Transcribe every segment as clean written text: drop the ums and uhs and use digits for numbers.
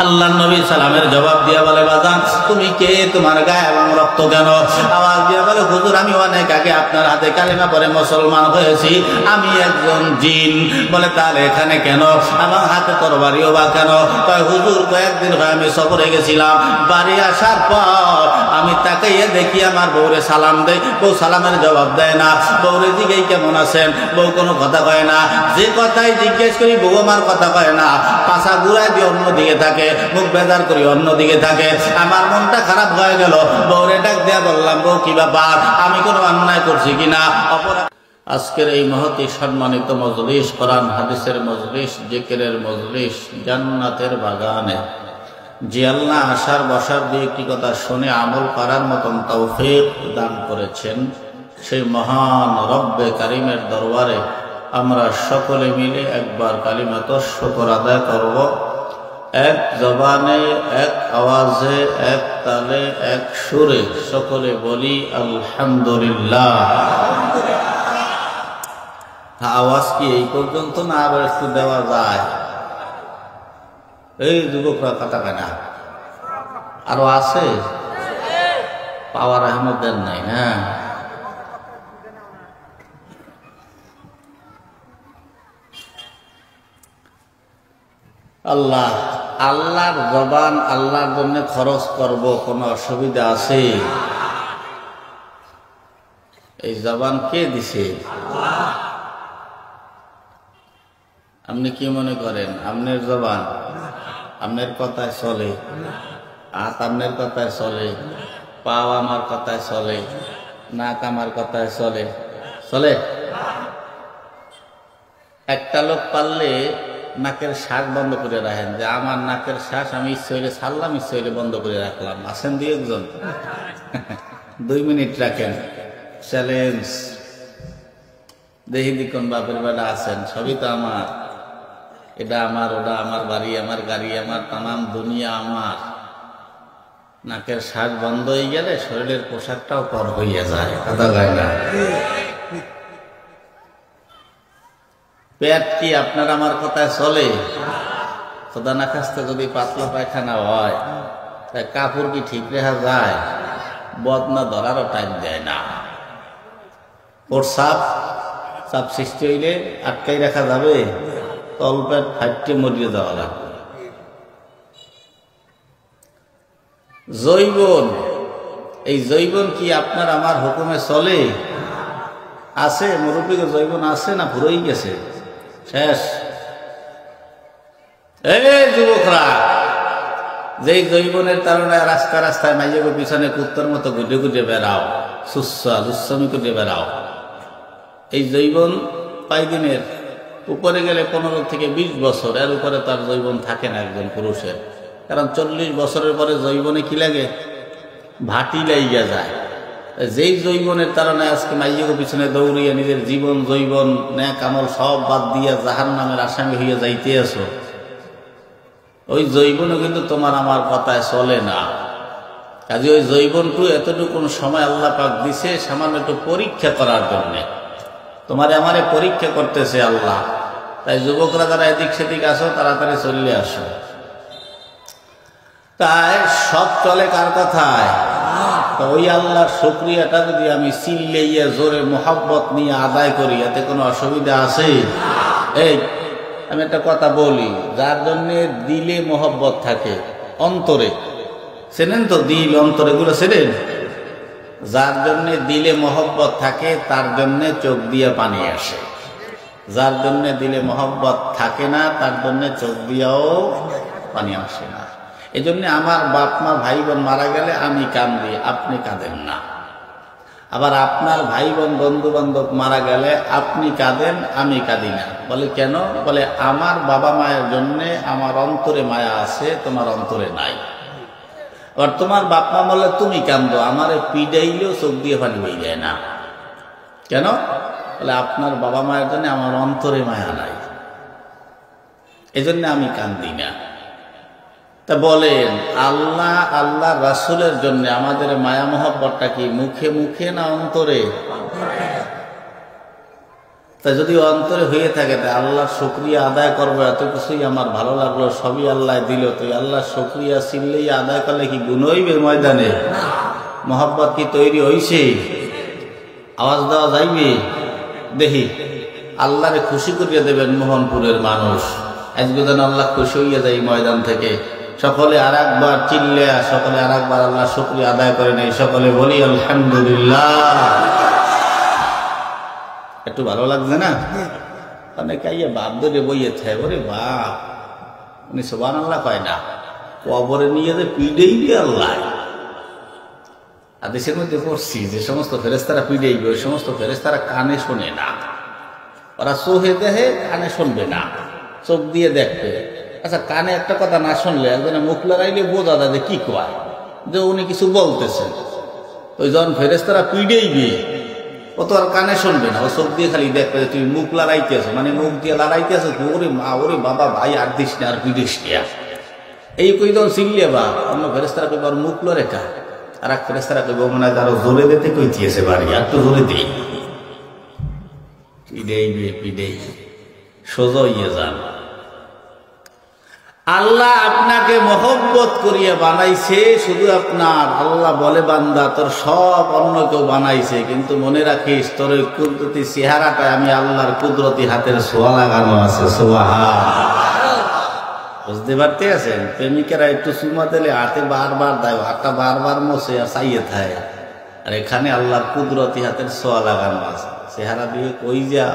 আল্লাহর নবী সালামের জবাব দিয়া বলে, বাজান তুমি কে, তোমার গায়ে এবং রক্ত কেন? আওয়াজ দিয়া বলে, হুজুর আমি অনেক আগে আপনার হাতে কালিমা পড়ে মুসলমান হয়েছি, আমি একজন জিন। বলে তাহলে এখানে কেন, আমার হাতে তরবারিও বা কেন? কয় হুজুর কয়েকদিন হয় আমি সফরে গেছিলাম, বাড়ি আসার পর আমি তাকাইয়া দেখি আমার বউরে সালাম দেয়, বউ সালামের জবাব দেয় না। বউরে জিজ্ঞেস কেমন আছেন, বউ কোনো কথা কয় না। যে কথাই জিজ্ঞেস করি বউ আমার কথা কয় না, পাশা ঘুরায় দিয়ে অন্যদিকে থাকে, মুখ বেজার করি অন্যদিকে থাকে। আমার মনটা খারাপ হয়ে গেল, বউরে ডাক দিয়া বললাম, বউ কি ব্যাপার, আমি কোনো অন্যায় করছি কিনা, অপরাধ? আজকের এই মহতি সম্মানিত মজলিস, কোরআন হাদিসের মজলিস, জিকিরের মজলিস, জান্নাতের বাগানে যে আল্লাহ আসার বসার দিয়ে একটি কথা শুনে আমল করার মতন তৌফিক দান করেছেন, সেই মহান রব্বে কারিমের দরবারে আমরা সকলে মিলে একবার কালিমাতুশ শুকর আদায় করব। এক জবানে, এক আওয়াজে, এক তালে, এক সুরে সকলে বলি আলহামদুলিল্লাহ। আওয়াজ কি এই পর্যন্ত না আবার একটু দেওয়া যায়? এই যুবকরা কথা কয় না, আরো আছে পাওয়ার আহমদের নাই। হ্যাঁ, আল্লাহ আল্লাহর জবান আল্লাহর জন্য খরচ করব, কোনো অসুবিধা আছে? এই জবান কে দিছে? আপনি কি মনে করেন আপনার জবান আপনার কথায় চলে? হাত আপনার কথায় চলে? পাও আমার কথায় চলে? নাক আমার কথায় চলে? চলে? একটা লোক পারলে নাকের শ্বাস বন্ধ করে রাখেন, যে আমার নাকের শ্বাস আমি ইচ্ছে হইলে ছাড়লাম, ইচ্ছে হইলে বন্ধ করে রাখলাম। আসেন দুই একজন? 2 মিনিট রাখেন, চ্যালেঞ্জ। দেখি দিকন বাপের বেলা আছেন, সবই তো আমার, এটা আমার, ওটা আমার, বাড়ি আমার, গাড়ি আমার, তামাম দুনিয়া আমার। নাকের শ্বাস বন্ধ হয়ে গেলে শরীরের পোশাকটাও পর হইয়া যায়, কথা গায় না। পেট কি আপনার আমার কথায় চলে? খোদা না খাস্তে যদি পাতলা পায়খানা হয়, তাই কাপড় কি ঠিক রেখা যায়? বদনা ধরারও টাইম দেয় না। ওর সাপ সৃষ্টি হইলে আটকাই রাখা যাবে? তলপেট ফাইটে মরিয়ে দেওয়া লাগবে। জৈবন, এই জৈবন কি আপনার আমার হুকুমে চলে? আছে? মুরব্বীকে জৈবন আছে না ফুরোই গেছে? শেষ। এই যুবকরা, যেই জৈবনের কারণে রাস্তা রাস্তায় মাইজেগো পিছনে কুত্তার মতো গুটে গুটে বেড়াও, লুচ্ছামি করে বেড়াও, এই জৈবন কয়েকদিনের উপরে গেলে 15 থেকে 20 বছর, এর উপরে তার জৈবন থাকে না একজন পুরুষের। কারণ 40 বছরের পরে জৈবনে কি লাগে? ভাটি লাইগা যায়। যেই জৈবনের কারণে আজকে মাইয়ের পিছনে দৌড়িয়ে নিজের জীবন জৈবন ন্যাক আমল সব বাদ দিয়ে জাহান্নামের আসামি হইয়া যাইতে আছো, ওই জৈবনও কিন্তু তোমার আমার কথায় চলে না। কাজে ওই জৈবনটু এতটুকু সময় আল্লাহ পাক দিছে সামান্য একটু পরীক্ষা করার জন্য, তোমারে আমারে পরীক্ষা করতেছে আল্লাহ। তাই যুবকরা যারা এদিক সেদিক আসো, তাড়াতাড়ি চলে আসো। তাই সব চলে কার কথায়? ওই আল্লাহর শুকরিয়াটা যদি আমি চিল্লাইয়া জোরে মোহাব্বত নিয়ে আদায় করি, এতে কোনো অসুবিধা আছে? এই আমি একটা কথা বলি, যার জন্যে দিলে মোহব্বত থাকে, অন্তরে, চেনেন তো দিল অন্তর, এগুলো চেনেন? যার জন্যে দিলে মোহব্বত থাকে তার জন্যে চোখ দিয়ে পানি আসে। যার জন্যে দিলে মোহব্বত থাকে না তার জন্যে চোখ দিয়েও পানি আসে না। এই জন্য আমার বাপ মা ভাই বোন মারা গেলে আমি কাঁদি, আপনি কাঁদেন না। আবার আপনার ভাই বোন বন্ধু বান্ধব মারা গেলে আপনি কাঁদেন, আমি কাঁদি না। বলে কেন? বলে আমার বাবা মায়ের জন্যে আমার অন্তরে মায়া আছে, তোমার অন্তরে নাই। আবার তোমার বাপ মা বলে তুমি কাঁদো, আমারে পিডাইলেও চোখ দিয়ে পানি হয়ে যায় না। কেন? বলে আপনার বাবা মায়ের জন্য আমার অন্তরে মায়া নাই, এজন্য আমি কাঁদি না। তা বলেন, আল্লাহ আল্লাহ রাসূলের জন্য আমাদের মায়া মহব্বতটা কি মুখে মুখে না অন্তরে? তাই যদি অন্তরে হয়ে থাকে তাই আল্লাহর শুকরিয়া আদায় করবো, এত কিছুই আমার ভালো লাগলো, সবই আল্লাহ দিল, তো আল্লাহর শুকরিয়া চিনলেই আদায় করলে কি গুণ হইবে ময়দানে? মোহাব্বত কি তৈরি হইছে? আওয়াজ দেওয়া যাইবে? দেখি আল্লাহরে খুশি করিয়া দেবেন মোহনপুরের মানুষ। আজকে যেন আল্লাহ খুশি হইয়া যায় ময়দান থেকে। সকলে আর একবার চিল্লে, সকলে আর একবার আল্লাহ শুকরিয়া আদায় করে নেই। সকলে বলি আলহামদুলিল্লাহ। একটু ভালো লাগছে না? অনেকে আইয়া বাপ ধরে বইয়ে থাকে, ওরে বাপ উনি সুবহানাল্লাহ কয় না, কবরে নিয়ে যে পিডেইবে আল্লাহ। হাদিসের মধ্যে পড়ছি যে সমস্ত ফেরেশতারা পিডেইবে, ওই সমস্ত ফেরেশতারা কানে শোনে না, ওরা চোখে দেখে কানে শুনবে না, চোখ দিয়ে দেখবে। আচ্ছা কানে একটা কথা না শুনলে একজনে মুখ লড়াইলে বোঝা যায় যে কি কয়, যে উনি কিছু বলতেছেন। ওই যখন ফেরেশতারা পিডেইবে ও তো আর কানে শুনবে না, ও চোখ দিয়ে খালি দেখবে যে তুমি মুখ লড়াইতেছ, মানে মুখ দিয়ে লড়াইতেছ, ওরে মা ওরে বাবা ভাই আর দিস না আর পিডিস না, এই কই যখন চিল্লে বা অন্য ফেরেশতারা কইব আর মুখ লড়ে কা, আর এক ফেরেশতারা কইব মনে হয় আরো জোরে দিতে কইতিয়েছে বাড়ি, আর তো জোরে দিই। পিডেইবে পিডেইবে সোজা হইয়া যান। আল্লাহ আপনাকে মহব্বত করিয়া বানাইছে শুধু আপনার। আল্লাহ বলে বান্দা তোর সব অন্য কেউ বানাইছে, কিন্তু মনে রাখিস তোর ওই কুদরতি চেহারাটায় আমি আল্লাহর কুদরতি হাতের ছোঁয়া লাগানো আছে। বুঝতে পারতে আছেন? প্রেমিকেরা একটু চুমা দিলে হাতে বারবার দেয়, হাতটা বারবার মোছে আর চাইয়ে থাকে, আর এখানে আল্লাহর কুদরতি হাতের ছোঁয়া লাগানো আছে। চেহারা দিয়ে কই যা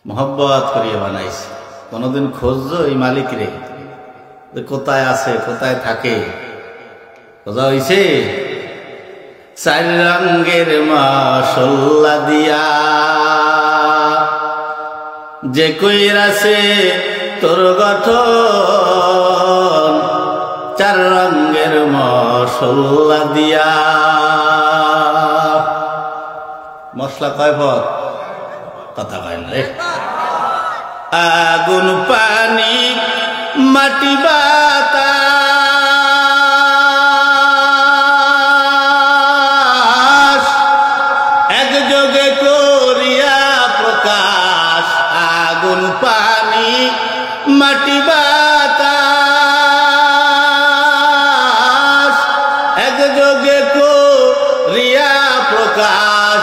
মহব্বত করিয়া বানাইছে। কোনদিন খোঁজো এই মালিক রে, কোথায় আছে কোথায় থাকে? খোঁজা হইছে? চার রঙের মাশাল্লা দিয়া যে কইরাছে তোর গঠন, চার রঙের মাশাল্লা দিয়া। মশলা কয় পদ? কথা কয় না রে। আগুন পানি মাটি বাতাস একযোগে করিয়া প্রকাশ। আগুন পানি মাটি বাতাস একযোগে করিয়া প্রকাশ।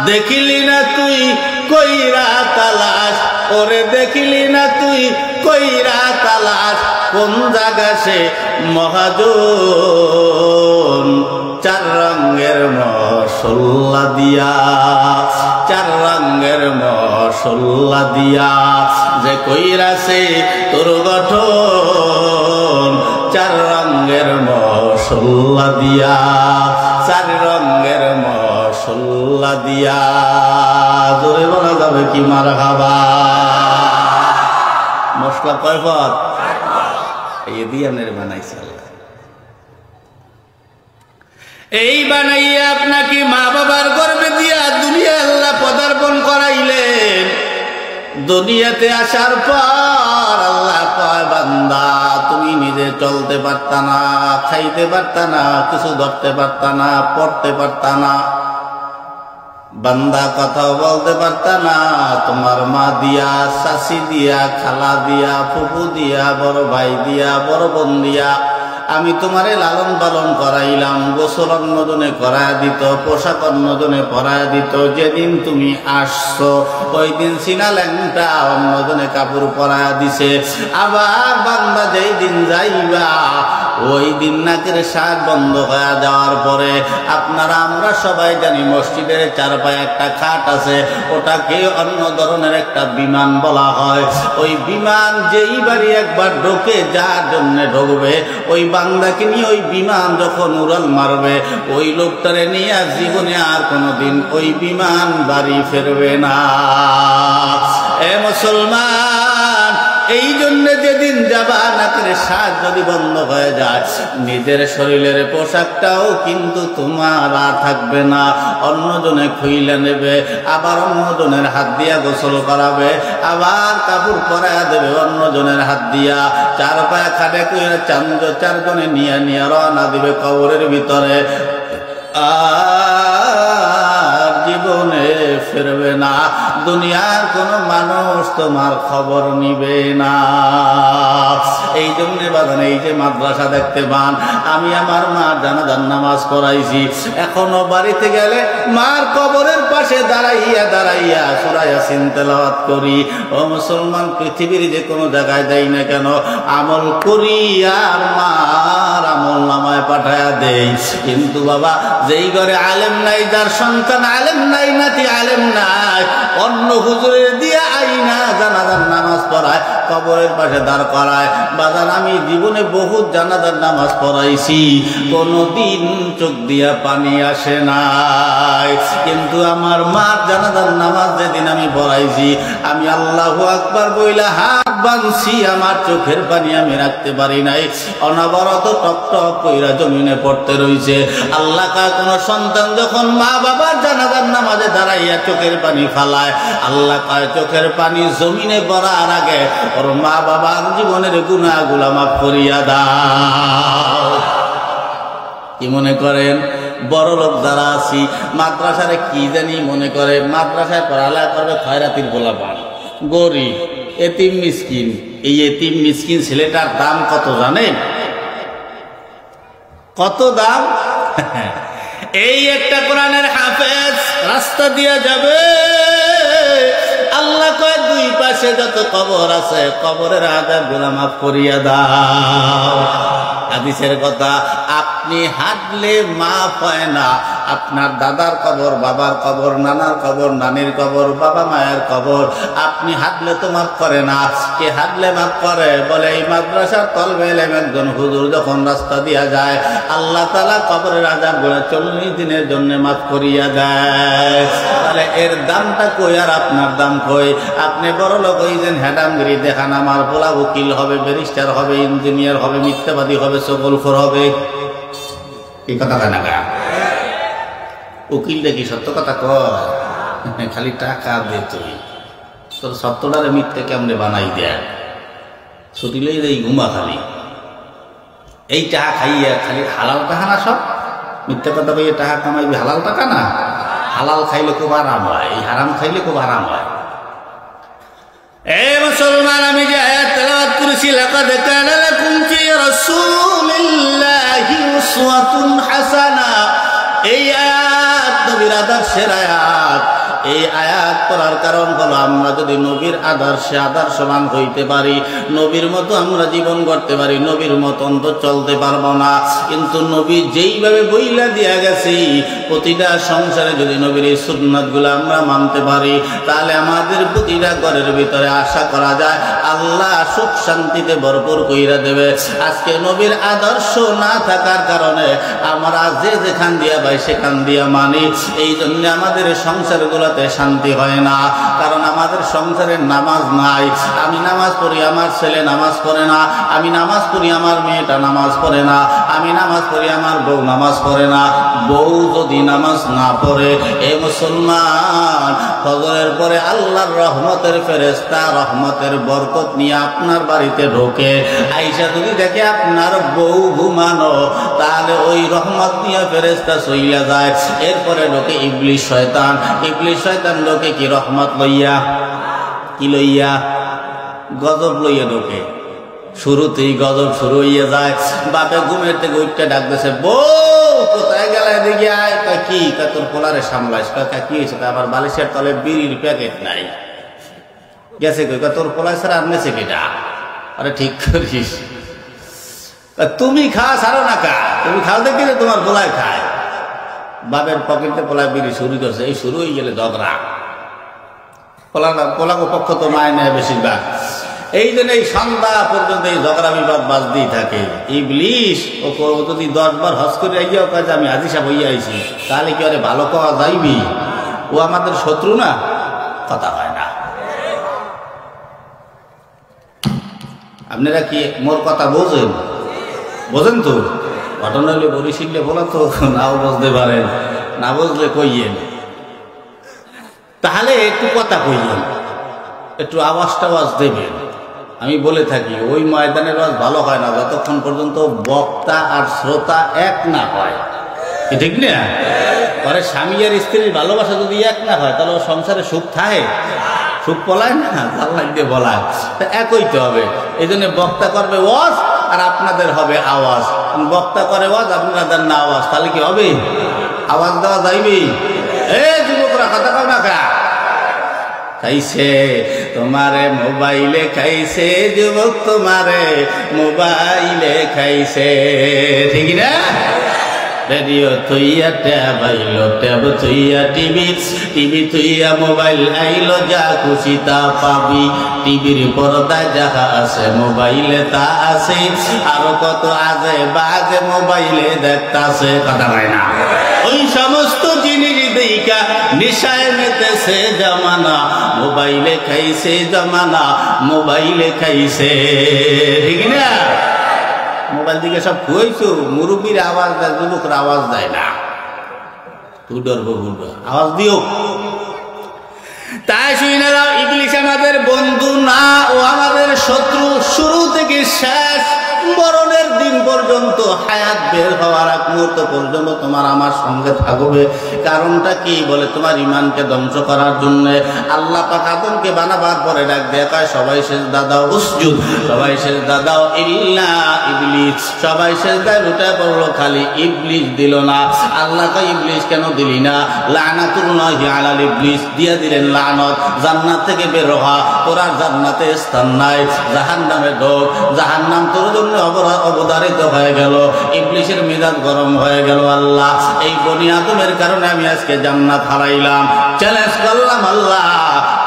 দেখিলি না তুই কইরা তালাশ, ওরে দেখিলি না তুই কইরা তালাশ, কোন জায়গা সে মহাজন। চার রঙের মশলা দিয়া, চার রঙের মশলা দিয়া যে কইরাছে তোর গঠন, চার রঙের মশলা দিয়া, চার রঙের মশলা দিয়া। জোরে বলা যাবে কি মারহাবা? মশলা কয় পদ? এই দিয়ানের বানাইছে আল্লাহ। এই বানাইয়া আপনাকে মা বাবার গর্ভে দিয়া দুনিয়া আল্লাহ পদার্পণ করাইলেন। দুনিয়াতে আসার পর আল্লাহ কয় বান্দা তুমি নিজে চলতে পারতা না, খাইতে পারতা না, কিছু ধরতে পারতা না, পড়তে পারতা না, বান্দা কথাও বলতে পারতা না। তোমার মা দিয়া, শাশি দিয়া, খালা দিয়া, ফুফু দিয়া, বড় ভাই দিয়া, বড় বোন দিয়া আমি তোমারে লালন পালন করাইলাম। গোসল অন্যজনে করায় দিত, পোশাক অন্যজনে পরায় দিত। যেদিন তুমি আসছো ওই দিন সিনা ল্যাংটা অন্যজনে কাপড় পরায় দিছে। আবার বান্দা যেই দিন যাইবা ওই দিন নাকের শাক বন্ধ হয়ে যাওয়ার পরে আপনারা আমরা সবাই জানি মসজিদের চারপায়ে একটা খাট আছে, ওটাকে অন্য ধরনের একটা বিমান বলা হয়। ওই বিমান যেই বাড়ি একবার ঢোকে, যার জন্য ঢুকবে ওই বান্দাকে নিয়ে ওই বিমান যখন উড়াল মারবে ওই লোকটারে নিয়ে জীবনে আর কোনোদিন ওই বিমান বাড়ি ফেরবে না। এ মুসলমান, এই জন্য যেদিন যাবা নাকের শ্বাস যদি বন্ধ হয়ে যায় নিজের শরীরের পোশাকটাও কিন্তু তোমার আর থাকবে না, অন্যজনে খুইলে নেবে। আবার অন্যজনের হাত দিয়া গোসল করাবে, আবার কাপড় পরাইয়া দেবে অন্যজনের হাত দিয়া। চার পায়ে খাটে কইরা চারজনে নিয়ে নিয়ে রওনা দিবে কবরের ভিতরে। আর জীবনে ফিরবে না, দুনিয়ার কোনো মানুষ তোমার খবর নিবে না। এই জন্য বাজান এই যে মাদ্রাসা দেখতে পান, আমি আমার মার জানাজার নামাজ পড়াইছি, এখনো বাড়িতে গেলে মার কবরের পাশে দাঁড়াইয়া দাঁড়াইয়া সূরা ইয়াসিন তেলাওয়াত করি। ও মুসলমান, পৃথিবীর যে কোনো জায়গায় দেই না কেন, আমল করি আর মার আমল নামায় পাঠায়া দেই। কিন্তু বাবা, যেই ঘরে আলেম নাই, যার সন্তান আলেম নাই, নাতি আলেম নাই, অন্য হুজুরের দিয়ে আইনা জানাজার নামাজ পড়ায়, কবরের পাশে দাঁড় করায়। বাজান, আমি জীবনে বহুত জানাজার নামাজ পড়াইছি, কোনদিন চোখ দিয়া পানি আসে নাই। কিন্তু আমার মার জানাজার নামাজ যেদিন আমি পড়াইছি, আমি আল্লাহু আকবার বইলা হাত বাঁধছি, আমার চোখের পানি আমি রাখতে পারি নাই, অনবরত টপ টপ কইরা জমিনে পড়তে রইছে। আল্লাহ কা কোন সন্তান যখন মা বাবার জানাজার নামাজে দাঁড়াইয়া চোখের পানি ফালায়, আল্লাহ কয় চোখের পানি জমিনে পড়ার আগে ওর মা বাবার জীবনের গুনাহগুলো মাফ করিয়া দাও। কি মনে করেন বড় লোক যারা আছি, মাদ্রাসারে কি জানি মনে করে, মাদ্রাসায় পড়ালেখা করবে খয়রাতির পোলাপান, গরিব, এতিম মিসকিন। এই এতিম মিসকিন ছেলেটার দাম কত জানেন? কত দাম? এই একটা কোরআনের হাফেজ রাস্তা দিয়ে যাবে, আল্লাহ কয় দুই পাশে যত কবর আছে, কবরের আযাবগুলো মাফ করিয়া দাও। হাদিসের কথা, আপনি হাঁটলে মাফ হয় না, আপনার দাদার কবর, বাবার কবর, নানার কবর, নানির কবর, বাবা মায়ের কবর, আপনি হাঁটলে তো মাফ করে না। কে হাঁটলে মাফ করে? বলে এই মাদ্রাসার তলবে এলেম একজন হুজুর যখন রাস্তা দিয়া যায়, আল্লাহ তাআলা কবরের আযাবগুলো 40 দিনের জন্য মাফ করিয়া দেয়। তাহলে এর দামটা কই আর আপনার দাম কই? আপনি বড় লোক হইছেন, হ্যাডামগিরি দেখান, আমার পোলা উকিল হবে, ব্যারিস্টার হবে, ইঞ্জিনিয়ার হবে, মিথ্যাবাদী হবে, চগলখোর হবে। এই কথা কেন? উকিল দেখি সত্য কথা কয়, খালি টাকা দে, তুই তোর সত্যটারে মিথ্যে কেমনে বানাই দেয়, ছুটিলেই এই ঘুমা খালি এই টাকা খাইয়া, খালি হালাল টাকা না, সব মিথ্যে কথা কইয়ে টাকা কামাইবি, হালাল টাকা না। হালাল খাইলে খুব আরাম হয়, এই হারাম খাইলে খুব আরাম হয়। এ মুসলমান, আমি যে আয়াত তেলাওয়াত করেছি, লাকাদ কানা লাকুম ফি রাসূলিল্লাহি উসওয়াতুন হাসানা, এই আয়াত নবীর আদর্শের আয়াত। এই আয়াত পড়ার কারণ হলো, আমরা যদি নবীর আদর্শে আদর্শবান হইতে পারি, নবীর মতো আমরা জীবন করতে পারি, নবীর মতন তো চলতে পারবো না। কিন্তু নবী যেইভাবে বইলা দিয়া গেছি, প্রতিটা সংসারে যদি নবীর এই সুন্নাতগুলো আমরা মানতে পারি, তাহলে আমাদের প্রতিটা ঘরের ভিতরে আশা করা যায় আল্লাহ সুখ শান্তিতে ভরপুর কইরা দেবে। আজকে নবীর আদর্শ না থাকার কারণে আমরা যে যেখান দিয়া পাই সেখান দিয়া মানি, এই জন্য আমাদের সংসারগুলো শান্তি হয় না, কারণ আমাদের সংসারের নামাজ নাই। আমি নামাজ পড়ি, আমার ছেলে নামাজ পড়ে না, আমি নামাজ পড়ি, আমার মেয়েটা নামাজ পড়ে না, আমি নামাজ পড়ি, আমার বউ নামাজ পড়ে না। বউ যদি নামাজ না পড়ে, এ মুসলমান, ফজরের পরে আল্লাহর রহমতের ফেরেশতা রহমতের বরকত নিয়ে আপনার বাড়িতে ঢোকে, আইসা যদি দেখে আপনার বউ ঘুমানো, তাহলে ওই রহমত নিয়ে ফেরেশতা চইলা যায়। এরপরে ঢোকে ইবলিস শয়তান, ইবলিস শয়তান লোকে কি রহমত লইয়া, কি লইয়া? গজব লইয়া ঢোকে। শুরুতেই গজব শুরু হইয়া যায়। বাপে ঘুমের থেকে উঠতে ডাকতেছে, বউ কোথায় গেলে? দেখি আয়। কি? তোর পোলারে সামলাইস। কি হয়েছে? আমার বালিশের তলে বিড়ির প্যাকেট নাই। গেছে কই? তোর পোলাই ছাড়া আনছে কেটা? আরে ঠিক করিস, তুমি খা, ছাড়ো না কা, তুমি খাও দেখি যে তোমার পোলায় খায়। বাপের পকেটে পোলায় বিড়ি শুরু করছে, এই শুরু হয়ে গেলে ঝগড়া। পোলাকে পক্ষ তো মায় নেয় বেশিরভাগ। এই জন্য এই সন্ধ্যা পর্যন্ত এই ঝগড়া বিবাদ বাজতেই থাকে। ইবলিস ও যদি 10 বার হজ করে আইয়াও কাজ আমি হাজি সাহেব হইয়া আইছি, তাহলে কি আরে ভালো পাওয়া যাইবি? ও আমাদের শত্রু না, কথা হয় না। আপনারা কি মোর কথা বোঝেন? বোঝেন তো? ঘটনা হলে বলি শিখলে বলা তো, নাও বুঝতে পারেন, না বুঝলে কইয়েন। তাহলে একটু কথা কইয়েন, একটু আওয়াজ টাওয়াজ দেবেন। আমি বলে থাকি, ওই ময়দানের আওয়াজ ভালো হয় না যতক্ষণ পর্যন্ত বক্তা আর শ্রোতা এক না হয়। ঠিক না? পরে স্বামী আর স্ত্রীর ভালোবাসা যদি এক না হয় তাহলে সংসারে সুখ থাকে, সুখ বলায় না, জাল্লাদ দিয়ে বলায়, একই তো হবে। এই জন্য বক্তা করবে ওয়াজ আর আপনাদের হবে আওয়াজ। বক্তা করে ওয়াজ, আপনারা দেন না আওয়াজ, তাহলে কি হবে? আওয়াজ দেওয়া যাইবে? যুবকরা কথা কও না কা? খাইছে তোমারে মোবাইলে খাইছে, যুবক তোমারে মোবাইলে খাইছে, ঠিক না? রেডিও থইয়া ট্যাব আইলো, ট্যাব থইয়া টিভি, টিভি থইয়া মোবাইল আইলো, যা খুশি তা পাবি। টিভির পর্দায় যাহা আছে মোবাইলে তা আছে, আরো কত আজে বাজে মোবাইলে দেখতাছে, কথা হয় না? ওই সমস্ত জিনিস দেখা নেশায় মেতেছে জামানা, মোবাইলে খাইছে জামানা, মোবাইলে খাইছে, ঠিক না? মোবাইল দিকে সব খুঁজছো, মুরব্বীর আওয়াজ দেয়, যুবকরা আওয়াজ দেয় না। তুই ডরবো বলবো, আওয়াজ দিও। তাই শুনে নাও, ইবলিস আমাদের বন্ধু না, ও আমাদের শত্রু। শুরু থেকে শেষ মরণের দিন পর্যন্ত, হায়াত বের হওয়ার এক মুহূর্ত পর্যন্ত তোমার আমার সঙ্গে থাকবে। কারণটা কি? বলে তোমার ইমানকে ধ্বংস করার জন্য। আল্লাহ পাক আদমকে বানাবার পরে ডাক দেখায়, সবাই সেজদা দাও, উসজুদ, সবাই সেজদা দাও ইল্লা ইবলিস। সবাই সেজদায় লুটায় পড়লো, খালি ইবলিস দিল না। আল্লাহ কয়, ইবলিস কেন দিলি না? লানাতুল্লাহি আলাল ইবলিস, দিয়া দিলেন লানত। জান্নাত থেকে বের হওয়া, তোর আর জান্নাতে স্থান নাই, জাহান্নামে ঢোক। জাহান্নাম তোর জন্য অবধারিত হয়ে গেল। ইবলিসের মেজাজ গরম হয়ে গেল। আল্লাহ, এই বনি আদমের কারণে আমি আজকে জান্নাত হারাইলাম। চ্যালেঞ্জ করলাম, আল্লাহ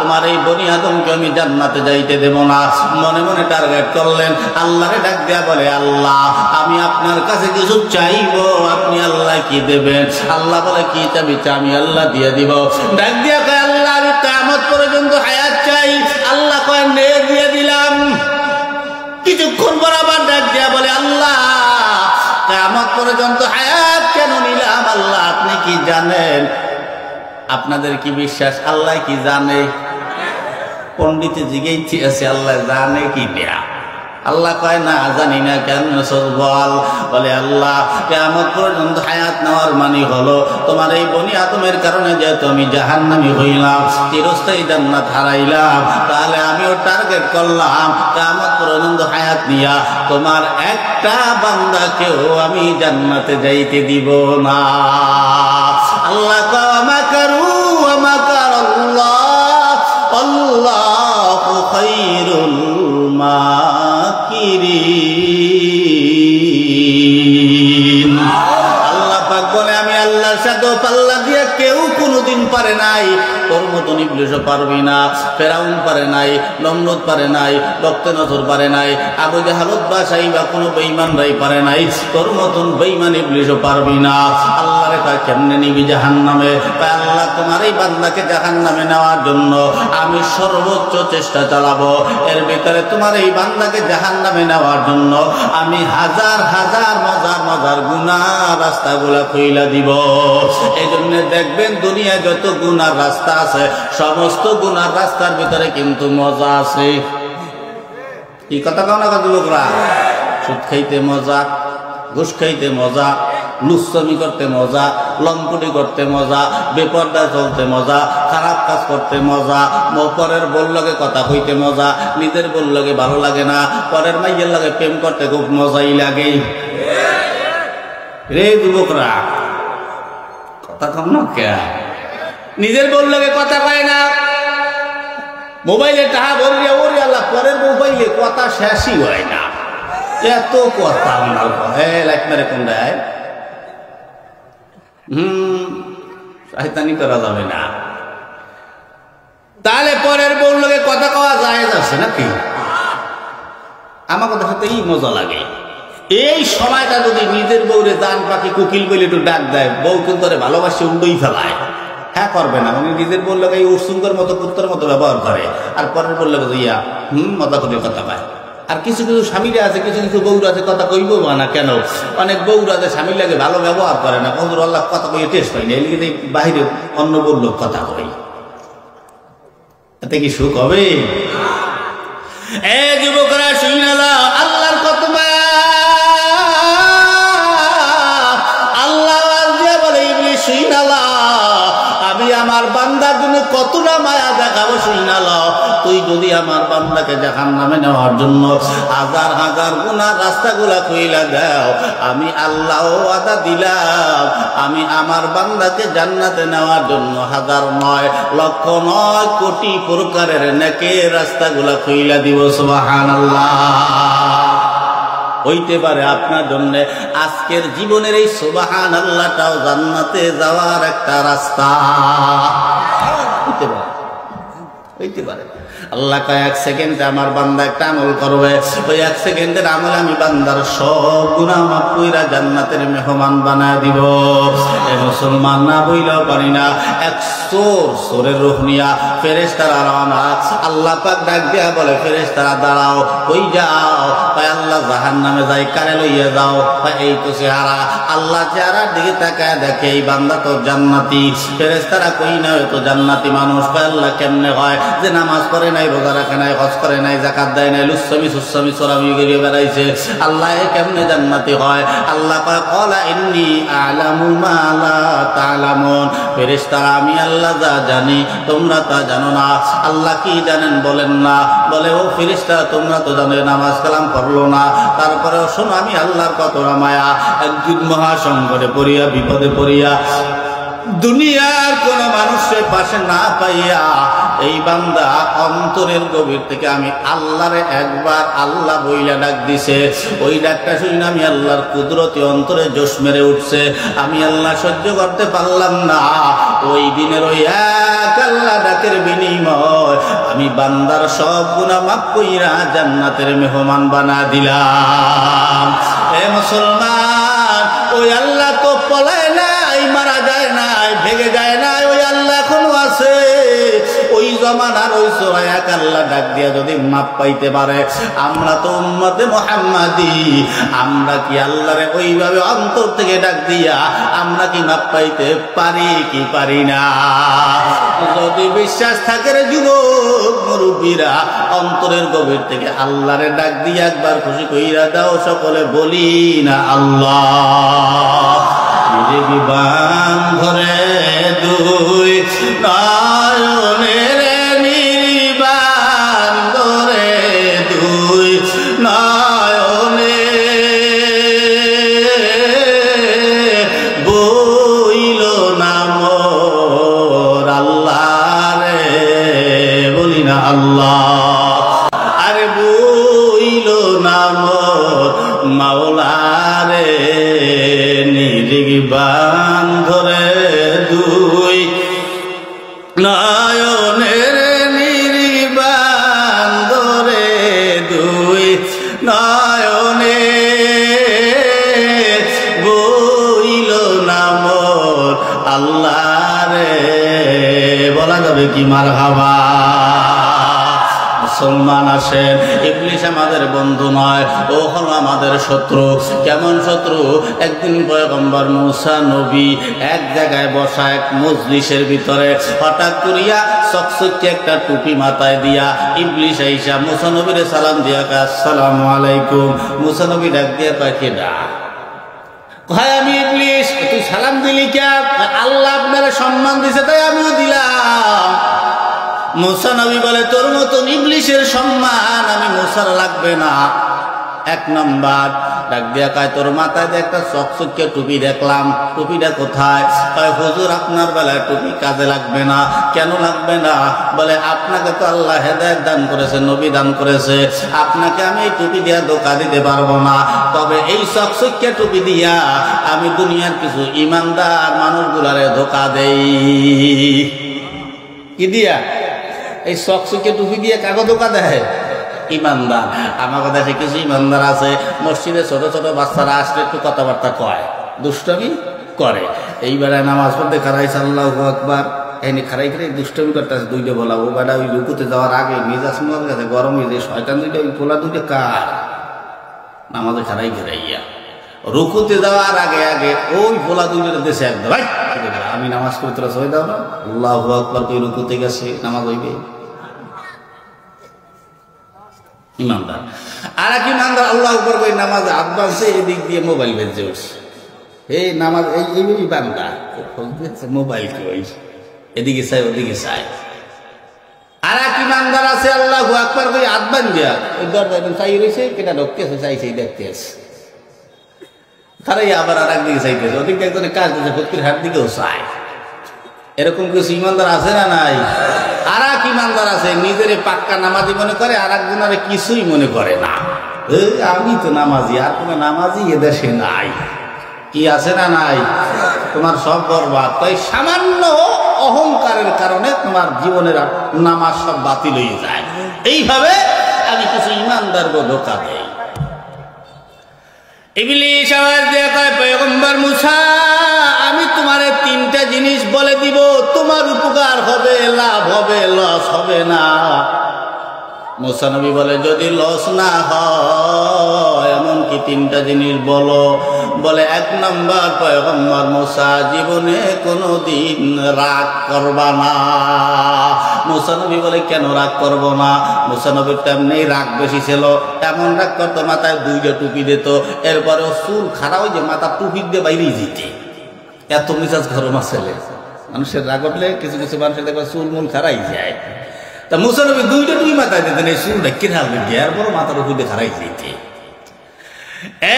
তোমার এই বনি আদমকে আমি জান্নাতে যাইতে দেব না। মনে মনে টার্গেট করলেন। আল্লাহরে ডাক দেয়া বলে, আল্লাহ আমি আপনার কাছে কিছু চাইবো, আপনি আল্লাহ কি দেবেন? আল্লাহ বলে, কি চাবি? আমি আল্লাহ দিয়ে দিব। ডাক দিয়া কয়, আল্লাহ আমি কিয়ামত পর্যন্ত হায়াত চাই। আল্লাহ কয়, নে দিয়ে দিলাম। কিছুক্ষণ পর আবার ডাক দিয়া বলে, আল্লাহ কিয়ামত পর্যন্ত হায়াত কেন নিলাম? আল্লাহ আপনি কি জানেন? আপনাদের কি বিশ্বাস আল্লাহ কি জানে? পণ্ডিতে জিজ্ঞেস আছে, আল্লাহ জানে কি দেয়া? আল্লাহ কয়, না জানি না। কেন? বল। বলে, আল্লাহ কিয়ামত পর্যন্ত হায়াত নেওয়ার মানে হলো তোমার এই বনি আদমের কারণে যেহেতু আমি জাহান্নামী হইলাম, চিরস্থায়ী জান্নাত হারাইলাম, তাহলে আমিও টার্গেট করলাম কিয়ামত পর্যন্ত হায়াত নিয়া তোমার একটা বান্দাকেও আমি জান্নাতে যাইতে দিব না। আল্লাহ কয়, মাকারু ওয়া মাকারাল্লাহ, আল্লাহু খায়রুল মাকিরিন। আল্লাহ পাক বলে, আমি আল্লাহর সাথে পাল্লা দিয়ে কেউ কোনোদিন পারে নাই। তোর মতন ইবলিসও পারবি না, ফেরাউন পারে নাই, নমরুদ পারে নাই, বক্তনজর পারে নাই, আবু জাহালত বা সাইবা কোনো বেঈমান ভাই পারে নাই। তোর মতন বেঈমান ইবলিসও পারবি না। আল্লাহরে কয়, কেমনে নিবি জাহান্নামে? আল্লাহ তোমার এই বান্দাকে জাহান্নামে নেওয়ার জন্য আমি সর্বোচ্চ চেষ্টা চালাবো। এর ভিতরে তোমার এই বান্দাকে জাহান্নামে নেওয়ার জন্য আমি হাজার হাজার মজার মজার গুনাহ রাস্তাগুলা খুইলা দিব। এই জন্য দেখবেন দুনিয়ায় যত গুনার রাস্তা আছে, সমস্ত গুনার রাস্তার ভিতরে কিন্তু মজা আছে। কি কথা কও না যুবকরা? সুদ খাইতে মজা, ঘুষ খাইতে মজা, লুচ্ছামি করতে মজা, লম্পটি করতে মজা, বেপরদায় চলতে মজা, খারাপ কাজ করতে মজা, পরের বললগে কথা কইতে মজা, নিজের বললগে ভালো লাগে না, পরের মাইয়ের লাগে প্রেম করতে খুব মজাই লাগে। রে যুবকরা, কথা কম না কে? নিজের বললগে কথা কয় না, মোবাইলে টাকা ভরিয়া ওরে আল্লাহ, পরের মোবাইলে কথা শেষই হয় না। এত কথা লাইট মেরে কোন দেয়, শয়তানি করা যাবে না। তাহলে পরের বউর লগে কথা কওয়া যায় আছে নাকি? আমার কথা সাথে এই মজা লাগে। এই সময়টা যদি নিজের বউরে জান পাখি কোকিল বলে একটু ডাক দেয়, বউ কিন্তু ভালোবাসে উন্ডই ফেলায়। হ্যাঁ করবে না, উনি নিজের বউর লগে উৎসুঙ্গের মতো পুত্রের মতো ব্যবহার করে, আর পরের বউর লগে ইয়া মজা করে কথা পায়। আর কিছু কিছু স্বামীরা আছে, কিছু কিছু বউরা আছে কথা কইব না কেন? অনেক বউরা আছে স্বামীর লাগে ভালো ব্যবহার করে না, বন্ধুর আল্লাহ কথা কইয়ে টেস্ট হয় না, এদিকে বাহিরে অন্য বলল কথা কই, এতে কি সুখ হবে? এ যুবকরা শুনে নাও, আল্লাহর কত আল্লাহ বলে ইবলিস শুনে নাও, কতটা মায়া দেখাবো শুইনা লও। তুই যদি আমার বান্দাকে জাহান্নামে নেওয়ার জন্য হাজার হাজার গুনার রাস্তাগুলা কইলা দাও, আমি আল্লাহ ওয়াদা দিলাম আমি আমার বান্দাকে জান্নাতে নেওয়ার জন্য হাজার নয়, লক্ষ নয়, কোটি প্রকারের নেকের রাস্তাগুলা কইলা দিব। সুবহানাল্লাহ। হইতে পারে আপনার জন্য আজকের জীবনের এই সুবহানাল্লাহটাও জান্নাতে যাওয়ার একটা রাস্তা। হইতে পারে, হইতে পারে। আল্লাহ কয় 1 সেকেন্ডে আমার বান্দা একটা আমল করবে, ওই 1 সেকেন্ডের আমলে আমি বান্দার সব গুনাহ মাফ কইরা জান্নাতের মেহমান বানায় দিব। এ মুসলমান না বইলেও পারি না, এক সোরের রূহ নিয়া ফেরেশতারা রওনা। আল্লাহ পাক ডাক দিয়া বলে, ফেরেশতারা দাঁড়াও, কই যাও? কয় আল্লাহ জাহান্নামে যাই। কারে লইয়া যাও? কয় এই তো চেহারা। আল্লাহ চেহারার দিকে তাকায় দেখে এই বান্দা তো জান্নাতি। ফেরেশতারা কই না তো জান্নাতি মানুষ। কয় আল্লাহ কেমনে হয় যে নামাজ পড়ে নাই, রোজা রাখে নাই, হজ করে নাই, যাকাত দেয় নাই, লুচ্ছামি সুচ্ছামি চোরামি করিয়ে বেড়াইছে, আল্লাহ কেমনে জান্নাতি হয়? আল্লাহ কয় ক্বালা ইন্নী আ'লামু মা লা তা'লামুন। ফেরেশতারা আমি আল্লাহ যা জানি তোমরা তা জানো না। আল্লাহ কি জানেন বলেন না? বলে ও ফেরেশতারা তোমরা তো জানো নামাজ কালাম পড়লো না, তারপরেও শোনো আমি আল্লাহর কতটা মায়া। একদিন মহাসংকটে পড়িয়া, বিপদে পড়িয়া, দুনিয়ার কোন মানুষের পাশে না পাইয়া এই বান্দা অন্তরের গভীর থেকে আমি আল্লাহরে একবার আল্লাহ বইলা ডাক দিছে। ওই ডাকটা শুনে আমি আল্লাহর কুদরতি অন্তরে জোশ মেরে উঠছে। আমি আল্লাহ সহ্য করতে পারলাম না। ওই দিনের ওই এক আল্লাহ ডাকের বিনিময় আমি বান্দার সব গুনাহ মাফ কইরা জান্নাতের মেহমান বানা দিলাম। এ মুসলমান, ওই আল্লাহ তো পলায় নাই, মারা যায় নাই, ভেঙে যায় নাই, ওই আল্লাহ এখনো আছে। ওই জমানার ওই সূরা এক আল্লাহ ডাক দিয়া যদি মাপ পাইতে পারে, আমরা তো উম্মতে মুহাম্মাদি, আমরা কি আল্লাহরে ওইভাবে অন্তর থেকে ডাক দিয়া আমরা কি মাপ পাইতে পারি কি পারি না? যদি বিশ্বাস থাকে রে যুবক মুরব্বীরা, অন্তরের গভীর থেকে আল্লাহরে ডাক দিয়া একবার খুশি কইরা দাও। সকলে বলি না আল্লাহ। নির্বাণ ধরে দুই নয়নের নির্বাণ ধরে দুই নয়নে বইল নাম আল্লাহ রে, বলি না আল্লাহ। আরে বইল নাম মাওলা রে, নির্বাণ ধরে দুই নয়নের নির্বাণ ধরে দুই নয়নে বইল নাম আল্লাহ রে, বলা যাবে কি মারহাবা? মুসলমান আসেন, ইবলিস আমাদের বন্ধু নয়, ও হলো আমাদের শত্রু। কেমন শত্রু? একদিন পয়গম্বর মুসা নবী এক জায়গায় বসা এক মজলিসের ভিতরে হঠাৎ করিয়া চকচকে একটা টুপি মাথায় দিয়া ইবলিস আইসা মুসা নবীরে সালাম দিয়া কয় আসসালামু আলাইকুম। মুসা নবী ডাক দিয়া কয় কেডা? কয় আমি ইবলিস। তুই সালাম দিলি কে? আল্লাহ আপনারা সম্মান দিছে তাই আমিও দিলাম। মুসা নবী বলে তোর মতন ইবলিসের সম্মান আমি মুসার লাগবে না। 1 নম্বর ডাক দিয়া কয় তোর মাথায় একটা চকচকে টুপি দেখলাম, টুপিটা কোথায়? কয় হুজুর আপনার বেলায় টুপি কাজে লাগবে না। কেন লাগবে না? বলে আপনাকে তো আল্লাহ হেদায়েত দান করেছে, নবী দান করেছে, আপনাকে আমি এই টুপি দিয়া ধোঁকা দিতে পারবো না। তবে এই চকচকে টুপি দিয়া আমি দুনিয়ার কিছু ইমানদার মানুষগুলারে ধোঁকা দেই। কি দিয়া? এই চকচকে টুপি দিয়ে কাগজ ধোঁকা দেয়? ইমানদার। আমার দেশে কিছু ইমানদার আছে, মসজিদে ছোট ছোট বাচ্চারা আসলে একটু কথাবার্তা কয়, দুষ্টমি করে। এইবারে নামাজ পড়তে খারাইছে আল্লাহু আকবার, এনে খারাই খারাই দুষ্টমি করতেছে। দুইটা বলা ও বেটা ওই রুকুতে যাওয়ার আগে মেজাজ মনে গেছে গরম হয়ে যায়, শয়তান দুইটা ওই পোলা দুইটা কার নামাজে খারাই খারাইয়া রুকুতে যাওয়ার আগে আগে ওই পোলা দুইটা দেশে একদম আমি নামাজ পড়তে হয়ে দাও না, আল্লাহু আকবার তুই রুকুতে গেছে নামাজ হইবে। ইমানদার। আর এক ইমানদার আল্লাহ আকবার কই নামাজে হাত বাঁধছে, এদিক দিয়ে মোবাইল বেজে উঠছে। এই নামাজ এই বান্দা মোবাইল কি ওই এদিকে চাই ওদিকে চাই, আর এক ইমানদার আছে আল্লাহু আকবার কই হাত বান্ধিয়া ওই দরজা একদম চাই রয়েছে, কেটা ঢুকতেছে, চাইছেই দেখতেছে, তারাই আবার আর একদিকে চাইতেছে, ওদিকে একজনের কাজ দিচ্ছে, ফকির হাত দিকেও চায়। এরকম কিছু ইমানদার আছে না নাই? আর এক ইমানদার আছে নিজের পাক্কা নামাজি মনে করে, আর একজনের কিছুই মনে করে না, আমি তো নামাজি, আর কোনো নামাজি এদেশে নাই। কি আছে না নাই? তোমার সব বরবাদ। তাই সামান্য অহংকারের কারণে তোমার জীবনের নামাজ সব বাতিল হয়ে যায়। এইভাবে আমি কিছু ইমানদারকে ধোঁকা দেই। ইবলিস আওয়াজ দিয়ে কয়, পয়গম্বর মুসা, আমি তোমারে তিনটা জিনিস বলে দিব, তোমার উপকার হবে, লাভ হবে, লস হবে না। মুসা নবী বলে, যদি লস না হয় এমন কি তিনটা জিনিস বলো। বলে, এক নম্বর, পয়গম্বর মুসা, জীবনে কোনোদিন রাগ করবা না। মুসা নবী বলে, কেন রাগ করব না? মুসা নবীর তেমনি রাগ বেশি ছিল, এমন রাগ করতো মাথায় দুইটা টুপি দিত, এরপরেও চুল খাড়া ওই যে মাথা টুপি দিয়ে বাইরেই যেতে, এত মিজাজ গরম ছেলে। মানুষের রাগ উঠলে কিছু কিছু মানুষের দেখবে চুল মূল খাড়াই যায়। তা মুসা নবী দুইটা টুপি মাথায় দিতেন, এই চুলটা কেনা হবে, এরপরও মাথার উপর দিয়ে খাড়াই যেতে।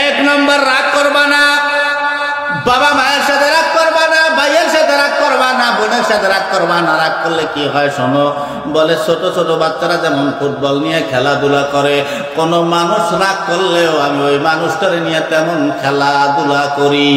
এক নম্বর, রাগ করবা না। বাবা মায়ের সাথে রাগ করবা না, ভাইয়ের সাথে রাগ করবা না, বোনের সাথে রাগ করবা না। রাগ করলে কি হয় শোনো। বলে, ছোট ছোট বাচ্চারা যেমন ফুটবল নিয়ে খেলাধুলা করে, কোন মানুষ রাগ করলেও আমি ওই মানুষটারে নিয়ে তেমন খেলাধুলা করি।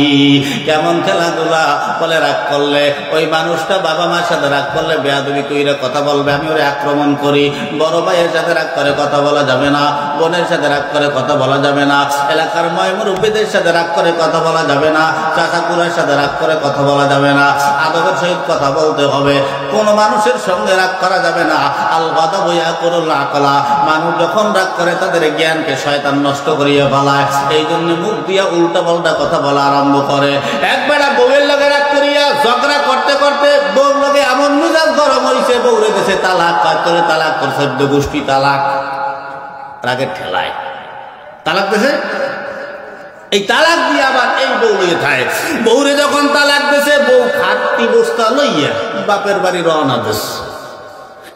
কেমন খেলাধুলা? বলে, রাগ করলে ওই মানুষটা বাবা মায়ের সাথে রাগ করলে বেয়াদবি কইরা কথা বলবে, আমি ওরে আক্রমণ করি। বড় ভাইয়ের সাথে রাগ করে কথা বলা যাবে না, বোনের সাথে রাগ করে কথা বলা যাবে না, এলাকার মুরব্বীদের সাথে রাগ করে কথা বলা যাবে না, চাচাকুরের সাথে রাগ করে কথা বলা যাবে না, আদবের সহিত কথা বলতে হবে। কোন মানুষের সঙ্গে রাগ করা যাবে না। আল গাদাবু ইয়াকুলুল আকলা, মানুষ যখন রাগ করে তাদের জ্ঞানকে শয়তান নষ্ট করিয়ে ফেলায়। এই জন্য মুখ দিয়া উল্টা পাল্টা কথা বলা আরম্ভ করে। একবার বউয়ের লগে রাগ করিয়া ঝগড়া করতে করতে বউর লগে এমন মেজাজ গরম হয়েছে, বউরে দেশে তালাক, কাজ করে তালাক করে 14 গোষ্ঠী তালাক, রাগের ঠেলায় তালাক দেশে। এই তালাক দিয়ে আবার এই বউ লইয়ে থাকে। বউরে যখন তালাক দিয়েছে, বউ খাটতি বস্তা লইয়া বাপের বাড়ি রওনা দিস।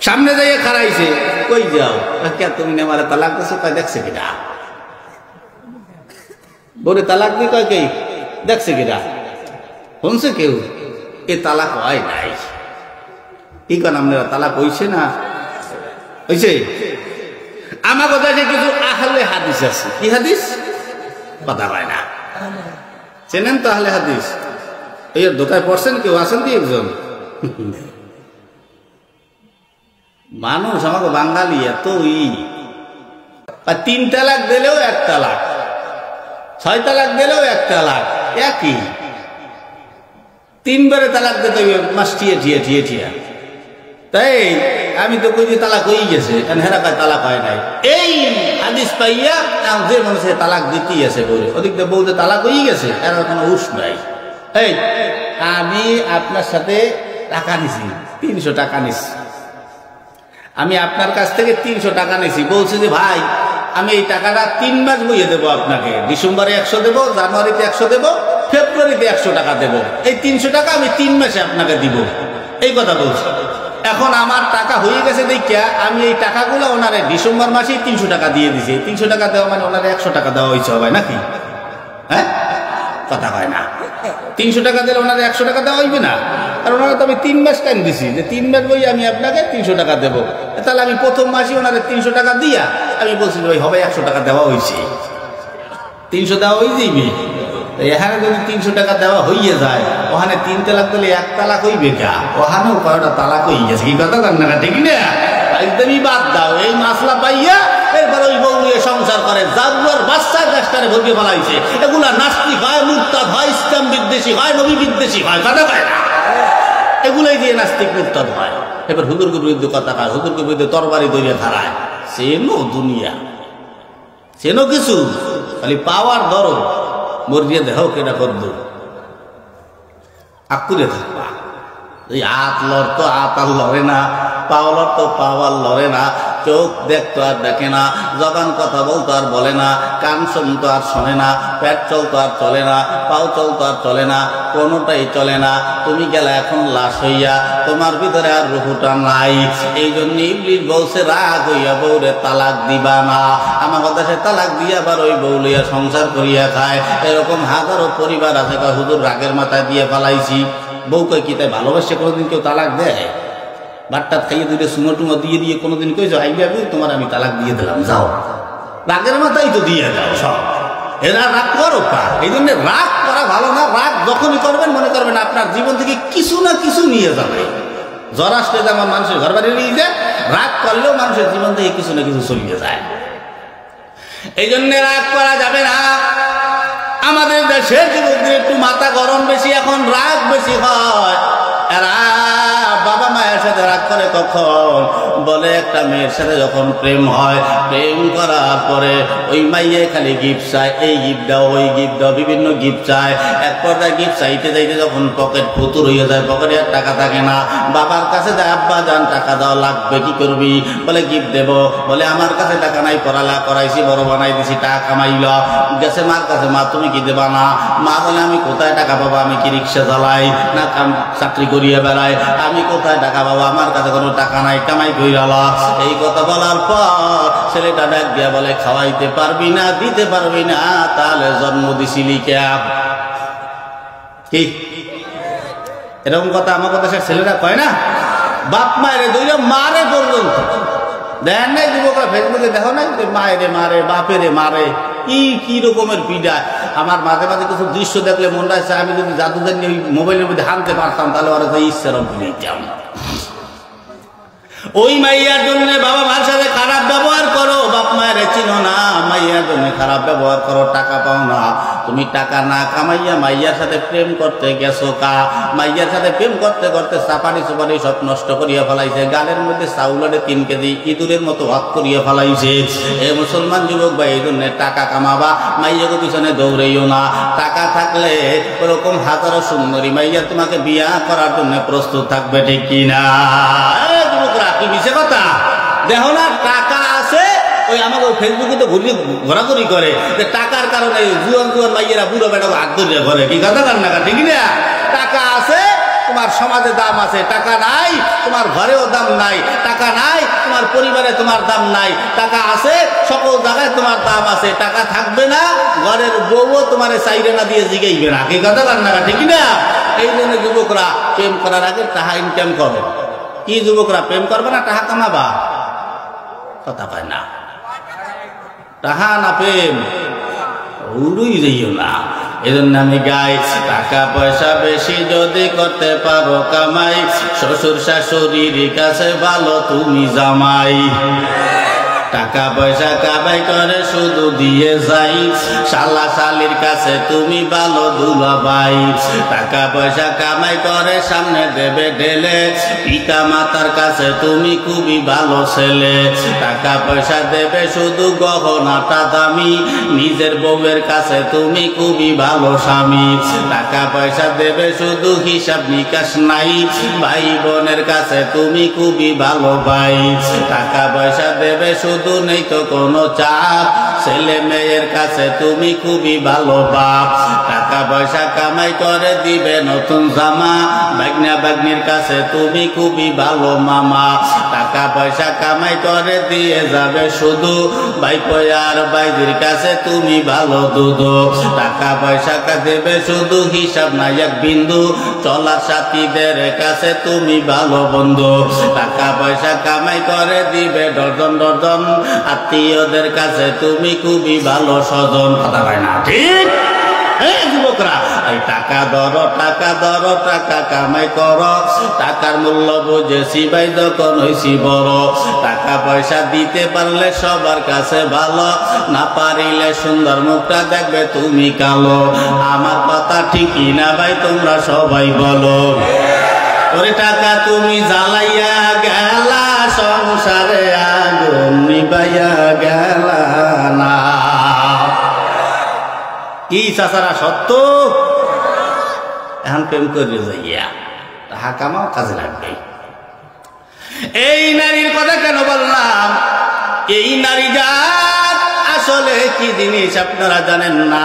সামনে যাইয়া খারাইছে, কই যাও? কে তুমি নেমারে তালাক দিছো? কয়, দেখছে কিনা? বউরে তালাক দিয়ে কয়, কে দেখছে কিনা? শুনছে কেউ? এ তালাক হয় নাই। কি কেন আপনারা তালাক হইছে না? হইছে? আমার কথা কিছু আহলে হাদিস আছে। কি হাদিস? কথা হয় না। চেনেন তো আহলে হাদিস? এই দোকায় পড়ছেন কেউ? আছেন কি একজন? মানুষ আমাকে বাঙালি এত 3 তালাক দিলেও 1 তালাক, 6 তালাক দিলেও 1 তালাক, একই। 3 বারে তালাক দিতে হবে, মাস ঠিয়া। তাই আমি তো কই যে তালাক হয়ে গেছে, হেরা কয় তালাক হয় নাই। এই হাদিস পাইয়া যে মানুষের তালাক দিতেই আছে বলে, ওদিক দিয়ে বলতে তালাক হয়ে গেছে, এর কোনো হুঁশ নাই। এই আমি আপনার সাথে টাকা নিছি, 300 টাকা নিছি, আমি আপনার কাছ থেকে 300 টাকা নিছি। বলছি যে ভাই, আমি এই টাকাটা 3 মাস বইয়ে দেবো আপনাকে। ডিসেম্বরে 100 দেবো, জানুয়ারিতে 100 দেবো, ফেব্রুয়ারিতে 100 টাকা দেবো। এই 300 টাকা আমি 3 মাসে আপনাকে দিব, এই কথা বলছি। এখন আমার টাকা হয়ে গেছে দেখিয়া আমি এই টাকাগুলো ওনারে ডিসেম্বর মাসেই 300 টাকা দিয়ে দিছি। 300 টাকা দেওয়া মানে ওনারে 100 টাকা দেওয়া হয়েছে, হবে নাকি? হ্যাঁ, কথা হয় না। 300 টাকা দিলে ওনারে 100 টাকা দেওয়া হইবে না, কারণ ওনারা তো আমি 3 মাস টাইম দিছি, যে 3 মাস বই আমি আপনাকে 300 টাকা দেবো। তাহলে আমি প্রথম মাসে ওনারে 300 টাকা দিয়া আমি বলছি ভাই হবে 100 টাকা দেওয়া হয়েছে, 300 দেওয়া হয়ে যাইবে। এখানে যদি 300 টাকা দেওয়া হইয়ে যায়, ওখানে 3 তালাক দিলে 1 তালাক হইবে কা? ওখানেও কয়টা তালাক হয়ে গেছে। কি কথা কর না? ঠিক না? একদমই বাদ দাও এই মাসলা পাইয়া। এরপরে ওই বউ নিয়ে সংসার করে, জাগুয়ার বাচ্চা গাছটারে ভর্তি ফেলাইছে। এগুলা নাস্তিক হয়, মুরতাদ হয়, ইসলাম বিদ্বেষী হয়, নবী বিদ্বেষী হয়, কথা কয় না? এগুলাই দিয়ে নাস্তিক মুরতাদ হয়। এবার হুজুরকে বিরুদ্ধে কথা কয়, হুজুরকে বিরুদ্ধে তরবারি ধরিয়ে খাড়ায়। চেনো দুনিয়া, চেনো কিছু, খালি পাওয়ার ধরো, মরিয়ে দেহ কেটা করদ আকুরে থাকবা। এই হাত লড়তো হাত আর লড়ে না, পাও লড়তো পাও আর লড়ে না। চোখ দেখতো আর দেখে না, জবান কথা বলতো আর বলে না, কান শুনতো আর শোনে না, পেট চলতো আর চলে না, পাও চলতো আর চলে না, কোনোটাই চলে না। তুমি গেলে এখন লাশ হইয়া, তোমার ভিতরে আর রূহটা নাই। এই জন্য ইবলিস বলছে রাগ হইয়া বউরে তালাক দিবা না। আমার দেশে তালাক দিয়ে আবার ওই বউ লইয়া সংসার করিয়া খায়। এরকম হাজারো পরিবার আছে, হুজুর রাগের মাথায় দিয়ে ফালাইছি। বউকে কি তাই ভালোবাসে কোনোদিন কেউ তালাক দেয়? বাট্টাত খাইয়ে দিলে সুমো টুমো দিয়ে দিয়ে কোনোদিন কই যাও আইডিয়া তোমার আমি তালাক দিয়ে দিলাম, যাও। রাগের মাথায় তো দিয়ে দাও সব। এরা রাগ করো কা? এই জন্য রাগ করা ভালো না। রাগ যখনই করবেন মনে করবেন আপনার জীবন থেকে কিছু না কিছু নিয়ে যাবে। জ্বর আসলে যেমন মানুষের ঘর বাড়ি নিয়ে যায়, রাগ করলেও মানুষের জীবন থেকে কিছু না কিছু চলিয়ে যায়। এই জন্য রাগ করা যাবে না। আমাদের দেশের যুবকদের একটু মাথা গরম বেশি, এখন রাগ বেশি হয়। এরা বাবা মায়ের সাথে রাগ করে কখন? বলে একটা মেয়ের সাথে যখন প্রেম হয়, প্রেম করার পরে ওই মাইয়ে খালি গিফট চায়, এই গিফট দাও, ওই গিফট দাও, বিভিন্ন গিফট চায়। এক পর্যায়ে গিফট চাইতে চাইতে যখন পকেট ফুতুর হয়ে যায়, পকেটে আর টাকা থাকে না, বাবার কাছে যায়, আব্বা যান টাকা দাও, লাগবে, কি করবি? বলে গিফট দেব। বলে আমার কাছে টাকা নাই, পড়ালেখা করাইছি, বড় বানাই দিছি, টাকা কামাইল। গেছে মার কাছে, মা তুমি কি দেবা না? মা বলে আমি কোথায় টাকা পাবো? আমি কি রিক্সা চালাই না চাকরি করিয়ে বেড়াই? আমি কোথায় টাকা পাবো? আমার কাছে কোনো টাকা নাই, কামাই কইরাল। এই কথা বলার পর ছেলেটা ডাক দিয়া বলে খাওয়াইতে পারবি না, দিতে পারবি না, তাহলে জন্ম দিছিলি কে? কি এরকম কথা আমার কথা সে ছেলেরা কয় না? বাপ মায়ের দুইটা মারে পর্যন্ত দেখেন নাই যুবকরা ফেসবুকে দেখো নাই মায়েরে মারে, বাপেরে মারে, কি রকমের পিডা। আমার মাঝে মাঝে কিছু দৃশ্য দেখলে মনে হয় আমি যদি জাদুদার নিয়ে মোবাইলের মধ্যে হানতে পারতাম তাহলে ওরা তো ইচ্ছারম দিতাম। ওই মাইয়ার জন্য বাবা মার সাথে খারাপ ব্যবহার করো, বাপ মায়ের চিনো না, মাইয়ার জন্য খারাপ ব্যবহার করো, টাকা পাও না। তুমি টাকা না কামাইয়া মাইয়ার সাথে প্রেম করতে গেছো কা? মাইয়ার সাথে প্রেম করতে করতে চাপানি সুপারি সব নষ্ট করিয়া ফেলাইছে, গালের মধ্যে চাউলের 3 কেজি ইঁদুরের মতো হাত করিয়া ফেলাইছে। এ মুসলমান যুবক ভাই, এই জন্য টাকা কামাবা, মাইয়াকে পিছনে দৌড়াইও না। টাকা থাকলে ওরকম হাজারো সুন্দরী মাইয়া তোমাকে বিয়া করার জন্য প্রস্তুত থাকবে, ঠিক কিনা? যুবকরা কি মিছে কথা দেখো না? টাকা আছে, ওই আমাকে ফেসবুকে তো ঘোরাঘুরি করে যে টাকার কারণে জুয়ান জুয়ান মাইয়েরা বুড়ো বেটা হাত ধরিয়া ঘরে, কি কথা কার না? ঠিক না? টাকা আছে তোমার সমাজে দাম আছে, টাকা নাই তোমার ঘরেও দাম নাই, টাকা নাই তোমার পরিবারে তোমার দাম নাই, টাকা আছে সকল জায়গায় তোমার দাম আছে। টাকা থাকবে না, ঘরের বউও তোমার চাইরে না দিয়ে জিগাইবে না, কি কথা কার না? ঠিক না? এই জন্য যুবকরা প্রেম করার আগে টাকা ইনকাম করো। কি যুবকরা প্রেম করবে না টাকা কামাবা? কথা পায় না। টাকা না প্রেম উড়ুই যাইও না। এজন্য আমি গাই, টাকা পয়সা বেশি যদি করতে পারো কামাই, শ্বশুর শাশুড়ির কাছে ভালো তুমি জামাই। টাকা পয়সা কামাই করে শুধু দিয়ে যাই, শালা শালির কাছে তুমি ভালো দুলাভাই। টাকা পয়সা কামাই করে সামনে দেবে ঢেলে, পিতা মাতার কাছে তুমি খুবই ভালো ছেলে। টাকা পয়সা দেবে শুধু গহনাটা দামি, নিজের বউয়ের কাছে তুমি খুবই ভালো স্বামী। টাকা পয়সা দেবে শুধু হিসাব নিকাশ নাই, ভাই বোনের কাছে তুমি খুবই ভালো ভাই। টাকা পয়সা দেবে শুধু নেই তো কোনো চাপ, ছেলে মেয়ের কাছে তুমি খুবই ভালো বাপ। টাকা পয়সা কামাই করে দিবে নতুন জামা, বাগনা বাগনির কাছে তুমি খুবই ভালো মামা। টাকা পয়সা কামাই করে দিয়ে যাবে শুধু ভাইপো আর ভাইদের কাছে তুমি ভালো দুধ। টাকা পয়সা দেবে শুধু হিসাব নাই এক বিন্দু, চলার সাথীদের কাছে তুমি ভালো বন্ধু। টাকা পয়সা কামাই করে দিবে ডজন ডজন, আত্মীয়দের কাছে তুমি খুবই ভালো স্বজন। কথা হয় না? ঠিক যুবকরা, এই টাকা ধরো, টাকা ধরো, টাকা কামাই করো, টাকার মূল্য বুঝেছি ভাই যখন হইছি বড়। টাকা পয়সা দিতে পারলে সবার কাছে ভালো, না পারিলে সুন্দর মুখটা দেখবে তুমি কালো। আমার কথা ঠিকই না ভাই, তোমরা সবাই বলো। ওরে টাকা তুমি জ্বালাইয়া গেলা, সংসারে আগুন নিবাইয়া গেলা না। কি চাচারা সত্য? এখন প্রেম করে যাইয়া টাকা কামাও, কাজে লাগবে। এই নারীর কথা কেন বললাম? এই নারী জাত আসলে কি জিনিস আপনারা জানেন না।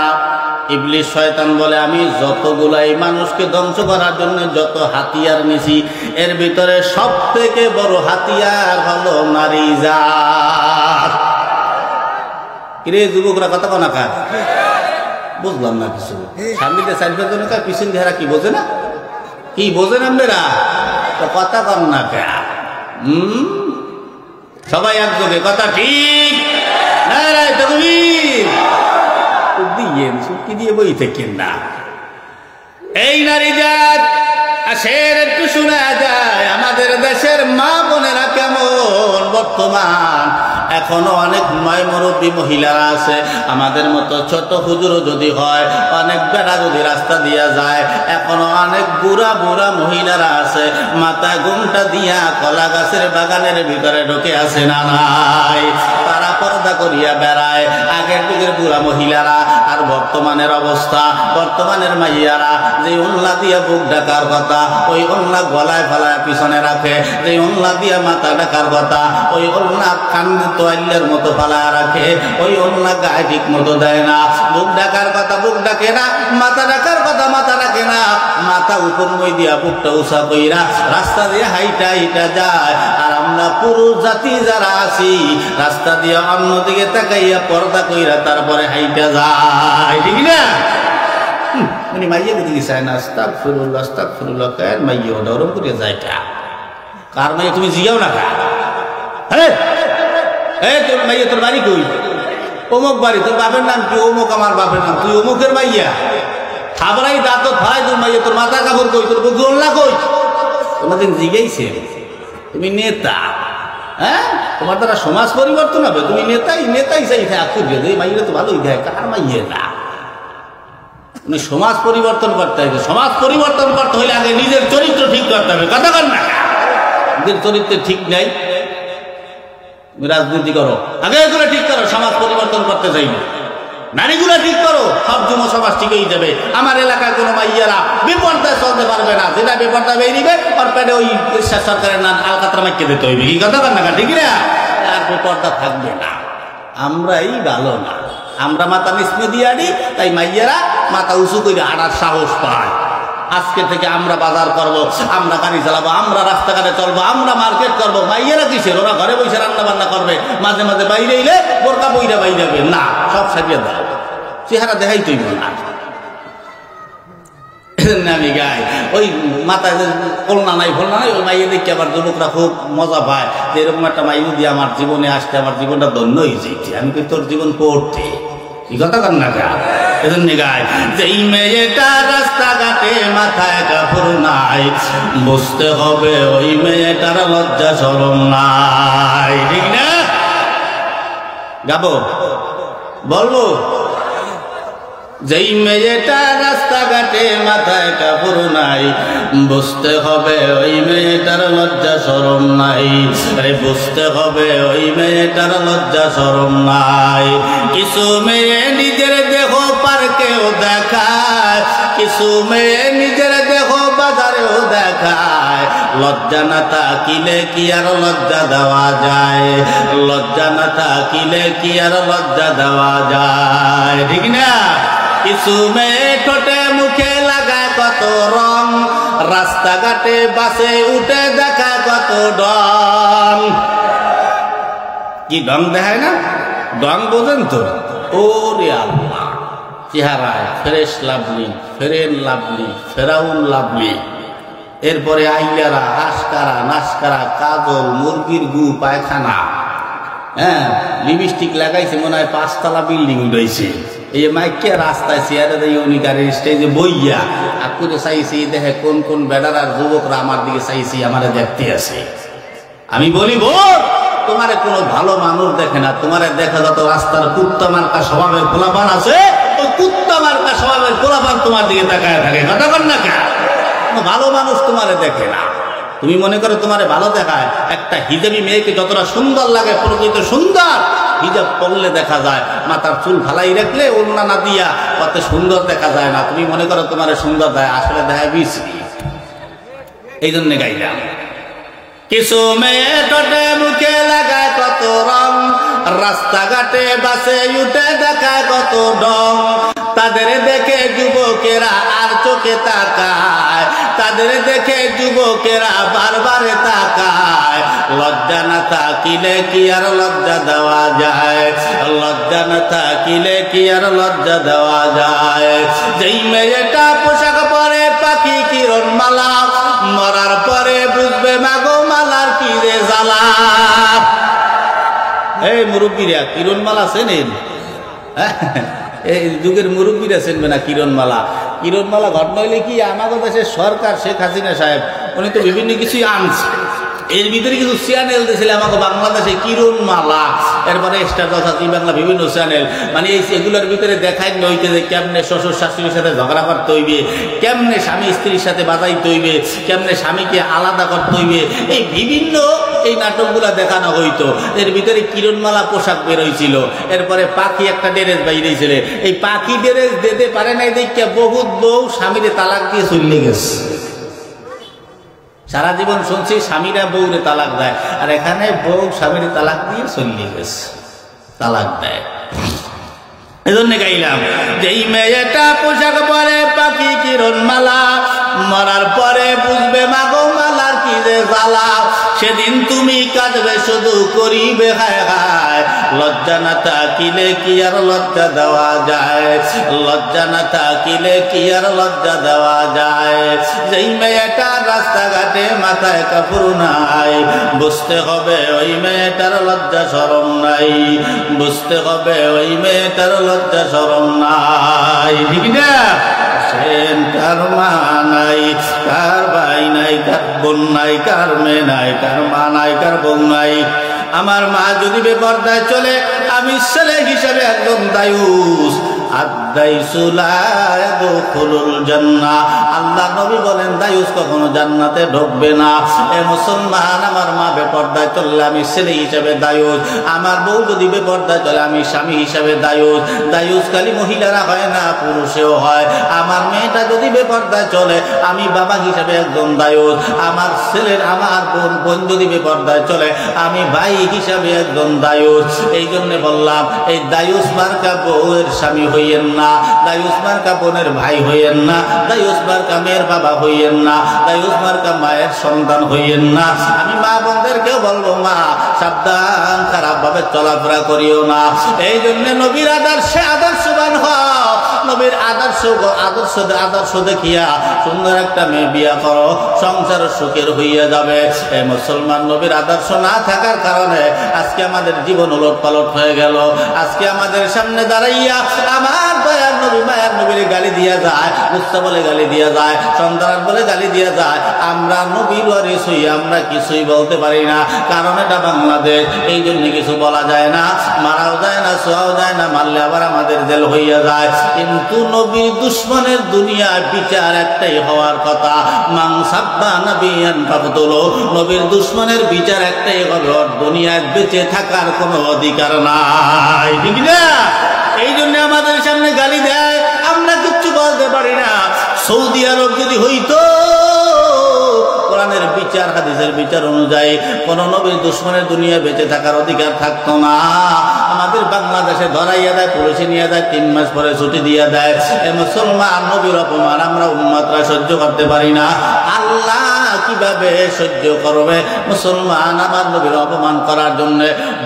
ইবলিস শয়তান বলে আমি যতগুলাই মানুষকে ধ্বংস করার জন্য যত হাতিয়ার নিছি এর ভিতরে সব থেকে বড় হাতিয়ার হলো নারী জাত। কিরে যুবকরা কথা কোনা কার বুঝলাম না কিছু। সামনে চারিপাশ জন কার পিছন ঘেরা কি বোঝে না, কি বোঝেন আপনারা তো কথা কর না কে। সবাই একযোগে কথা ঠিক দিয়ে বই থেকে না। এই নারী জাত আসের একটু শোনা যায় আমাদের দেশের মা বোনেরা কেমন বর্তমান। এখনো অনেক নয় মুরব্বী মহিলারা আছে আমাদের মতো ছোট হুজুরও যদি হয়, অনেক বেড়া যদি রাস্তা দিয়া যায়, এখনো অনেক বুড়া বুড়া মহিলারা আছে মাথা ঘুমটা দিয়া কলা গাছের বাগানের ভিতরে ঢুকে আসে না নাই। তারা পর্দা করিয়া বেড়ায় আগের যুগের বুড়া মহিলারা। আর বর্তমানের অবস্থা, বর্তমানের মাইয়ারা যে উল্লা দিয়া বুক ডাকার কথা ওই উল্লা গলায় ফলায় পিছনে রাখে, যে উল্লা দিয়া মাথা ডাকার কথা ওই উল্লা কান তোয়াল্লের মতো ফালা রাখে, ওই উল্লা গায়ে ঠিক মতো দেয় না। বুক ডাকার কথা বুক ডাকে না, মাথা ডাকার কথা মাথা ডাকে না, মাথা উপর মই দিয়া বুকটা উঁচা কইরা রাস্তা দিয়ে হাইটা হাইটা যায়। আর আমরা পুরুষ জাতি যারা আছি রাস্তা দিয়ে অন্যদিকে তাকাইয়া পর্দা কইরা তারপরে হাইটা যায়, ঠিক না? মানে মাইয়া দিকে চায় না আস্তাগফিরুল্লাহ আস্তাগফিরুল্লাহ কার মাইয়া ওরম করে যায় কা কার মাইয়া তুমি জিগাও না কা। হ্যাঁ এই তোর মাইয়া তোর বাড়ি কই? অমুক বাড়ি। তোর বাপের নাম কি? অমুক আমার বাপের নাম। তুই অমুকের মাইয়া? খাবরাই দাঁত ভাই তোর মাইয়া। তোর মাথা কাপড় কই? তোর গোল্লা কই? তোমাদের জিগাইছে তুমি নেতা। হ্যাঁ তোমার দ্বারা সমাজ পরিবর্তন হবে। তুমি নেতাই নেতাই চাই মাইয়া তো ভালোই দেয় কার মাইয়া না। উনি সমাজ পরিবর্তন করতে হবে। সমাজ পরিবর্তন করতে হলে আগে নিজের চরিত্র ঠিক করতে হবে। কথা কর না, নিজের চরিত্র ঠিক নাই রাজনীতি করো, আগে এগুলো ঠিক করো। সমাজ পরিবর্তন করতে চাই না, নারীগুলো ঠিক করো, সব যুব সমাজ ঠিক হয়ে যাবে। আমার এলাকায় কোনো মাইয়ারা বিপর্দায় চলতে পারবে না। যেটা বিপর্দা বেরিয়ে ওর পেটে ওই সরকারের নাম আলকাতরা মাইকে দিতে হইবে। কি কথা কর না, ঠিক না? আর বিপর্দা থাকবে না। আমরাই ভালো না, আমরা মাথা নিচে দিয়ে আনি, তাই মাইয়ারা মাথা উঁচু করে আড়ার সাহস পায়। আজকে থেকে আমরা বাজার করব, আমরা গাড়ি চালাবো, আমরা রাস্তাঘাটে চলবো, আমরা মার্কেট করবো। মাইয়ারা কিসের? ওরা ঘরে বসে রান্না বান্না করবে, মাঝে মাঝে বাইরে এলে বোরকা বইরা বাইরে যাবে না, সব সাজিয়ে দাও, চেহারা দেখাই তুই না। আমি গাই ওই মাথায় ফলনা নাই ফলনা নাই ওই মাইয়া দেখি আমার যুবকরা খুব মজা পায় যে এরকম একটা মাইয়া দিয়ে আমার জীবনে আসতে আমার জীবনটা ধন্য হয়ে যেতে। আমি কি তোর জীবন পড়তে কি কথা কর না গা? এজন্য গায় যেই মেয়েটা রাস্তাঘাটে মাথায় কাপড় নাই বুঝতে হবে ওই মেয়েটার লজ্জা শরম নাই, ঠিক না? গাবো বলবো যেই মেয়েটা রাস্তাঘাটে মাথায় কাপড় নাই বুঝতে হবে ওই মেয়েটার লজ্জা শরম নাই। আরে বুঝতে হবে ওই মেয়েটার লজ্জা শরম নাই। কিছু মেয়ে নিজের দেহ পার্কেও দেখায়, কিছু মেয়ে নিজের দেহ বাজারেও দেখায়। লজ্জা না থাকিলে কি আর লজ্জা দেওয়া যায়? লজ্জা না থাকিলে কি আর লজ্জা দেওয়া যায়, ঠিক না? কিছু মেয়ে ঠোঁটে মুখে লাগায় কত রং, রাস্তাঘাটে বাসে উঠে দেখা কত ডং। কি ডং দেখায় না? ডং বোঝেন তো? ওরে আল্লাহ, চেহারায় ফ্রেশ লাভলি, ফেরেন লাভলি, ফেরাউন লাভলি, এরপরে আইলারা, আশকারা, নাশকারা, কাজল, মুরগির গু, পায়খানা, হ্যাঁ লিপস্টিক লাগাইছে, মনে হয় 5 তলা বিল্ডিং উঠেছে। এই মাইকে রাস্তায় চেয়ারে দিয়ে উনি গাড়ির স্টেজে বইয়া আকুরে চাইছি দেখে কোন কোন বেড়ার আর যুবকরা আমার দিকে চাইছি আমার দেখতে আছে। আমি বলি বোন তোমারে কোনো ভালো মানুষ দেখে না, তোমারে দেখা যত রাস্তার কুত্তা মার্কা স্বভাবের পোলাপান আছে ওই কুত্তা মার্কা স্বভাবের পোলাপান তোমার দিকে তাকায় থাকে। কথা বল না কেন? ভালো মানুষ তোমারে দেখে না। তুমি মনে করো তোমারে ভালো দেখায়? একটা হিজাবি মেয়েকে যতটা সুন্দর লাগে প্রকৃত সুন্দর হিজাব পরলে দেখা যায়, মাথার চুল ফালাই রাখলে ওড়না না দিয়া কত সুন্দর দেখা যায় না। তুমি মনে করো তোমারে সুন্দর দেয়, আসলে দেখায় বিশ্রী। এই জন্য গাইলাম কিছু মেয়ে ঠোঁটে মুখে লাগায় কত রং, রাস্তাঘাটে বাসে উঠে দেখা কত ঢং, তাদের দেখে যুবকেরা আর চোখে তাকায়, তাদের দেখে যুবকেরা বারবারে তাকায়। লজ্জা না থাকিলে কি আর লজ্জা দেওয়া যায়, লজ্জা না থাকিলে কি আর লজ্জা দেওয়া যায়। যেই মেয়েটা পোশাক পরে পাখি কিরণমালা, মরার পরে বুঝবে মাগো মালার কি রে জ্বালা। এই মুরব্বীরা কিরণমালা চেনেন? এই যুগের মুরব্বীরা চেনবে না কিরণমালা। কিরণমালা ঘটনা হইলে কি, আমাদের দেশের সরকার শেখ হাসিনা সাহেব উনি তো বিভিন্ন কিছুই আনছে, এর ভিতরে কিছু চ্যানেল দিয়েছিল আমাকে বাংলাদেশে কিরণমালা, এরপরে স্টার কথা জি বাংলা বিভিন্ন চ্যানেল, মানে এগুলোর ভিতরে দেখাই নইতে যে কেমনে শ্বশুর শাশুড়ির সাথে ঝগড়া করতে হইবে, কেমনে স্বামী স্ত্রীর সাথে বাজাইতে হইবে, কেমনে স্বামীকে আলাদা করতে হইবে, এই বিভিন্ন এই নাটকগুলা দেখানো হইতো। এর ভিতরে কিরণমালা পোশাক বের হয়েছিল, এরপরে পাখি একটা ড্রেস বাইরেছিল। এই পাখি ড্রেস দিতে পারে নাই দেখে বহুত বউ স্বামীরে তালাক দিয়ে চলে গেছে। সারা জীবন শুনছি স্বামীরা বউরে তালাক দেয়, আর এখানে বউ স্বামীর তালাক দিয়ে চলে গেছে, তালাক দেয়। এজন্য গাইলাম যে এই মেয়েটা পোশাক পরে পাখি কিরণমালা, মরার পরে বুঝবে মাগো মালার কি যে জ্বালা। সেদিন তুমি কাঁদবে শুধু করিবে হায় হায়, লজ্জা না থাকিলে কি আর লজ্জা দেওয়া যায়, লজ্জা না থাকিলে কি আর লজ্জা দেওয়া যায়। যেই মেয়েটা রাস্তাঘাটে মাথায় কাপড় নাই, বুঝতে হবে ওই মেয়েটার লজ্জা শরম নাই, বুঝতে হবে ওই মেয়েটার লজ্জা শরম নাই। ঠিক না? কার মা নাই, কার ভাই নাই, কার বোন নাই, কার মেয়ে নাই, কার মা নাই, কার বোন নাই। আমার মা যদি বেপরদায় চলে, আমি ছেলে হিসেবে একদম দায়ুস। আল্লাহ নবী বলেন দায়ুস কখনো জান্নাতে ঢুকবে না। এ মুসলমান, আমার মা বেপরদায় চললে আমি ছেলে হিসেবে দায়ুস, আমার বউ যদি বেপরদায় চলে আমি স্বামী হিসেবে দায়ুস। দায়ুস খালি মহিলারা হয় না, পুরুষেও হয়। আমার মেয়েটা যদি বেপরদায় চলে আমি বাবা হিসেবে একদম দায়ুস, আমার ছেলের আমার বোন যদি বেপরদায় চলে আমি ভাই হিসাবে একদম দায়ুস। এই জন্য বললাম এই দায়ুস মার্কা বউয়ের স্বামী হইয়েন না, দায়ুস মার্কা বোনের ভাই হইয়েন না, দায়ুস মার্কা মেয়ের বাবা হইয়েন না, দায়ুস মার্কা মায়ের সন্তান হইয়েন না। আমি মা বোনদেরকেও বলবো, মা সাবধান, খারাপ ভাবে চলাফেরা করিও না। এই জন্য নবীর আদর্শে আদর্শবান হও, নবীর আদর্শ দেখিয়া সুন্দর একটা মেয়ে বিয়া করো, সংসার সুখের হইয়া যাবে। এই মুসলমান, নবীর আদর্শ না থাকার কারণে আজকে আমাদের জীবন উলট পালট হয়ে গেল। আজকে আমাদের সামনে দাঁড়াইয়া আমার দয়ার নবী মায়ার নবীর গালি দিয়া যায়, মুস্তা বলে গালি দিয়া যায়, সন্তান বলে গালি দিয়া যায়। আমরা নবীর ওয়ারিস হই, আমরা কিছুই বলতে পারি না, কারণ এটা বাংলাদেশ। এই জন্য কিছু বলা যায় না, মারাও যায় না, ছোঁয়াও যায় না, মারলে আবার আমাদের জেল হইয়া যায়। কিন্তু নবীর দুশ্মনের দুনিয়া বিচার একটাই হওয়ার কথা, মান সাব্বা নবিয়ান ফাকতুলু। নবীর দুশ্মনের বিচার একটাই হবে, দুনিয়ায় বেঁচে থাকার কোনো অধিকার নাই। ঠিক না? এই জন্য আমাদের সামনে গালি দেয়, আমরা কিচ্ছু বলতে পারি না। সৌদি আরব যদি হইতো কোরআনের বিচার হাদিসের বিচার অনুযায়ী কোন নবীর দুশ্মনের দুনিয়া বেঁচে থাকার অধিকার থাকতো না। আমাদের বাংলাদেশে ধরাইয়া দেয়, পুলিশে নিয়ে দেয়, 3 মাস পরে ছুটি দিয়ে দেয়। এ মুসলমান, নবীর অপমান আমরা উম্মতরা সহ্য করতে পারি না। আল্লাহ কিভাবে সহ্য করবে? মুসলমান, আমার নবীর অপমান করার জন্য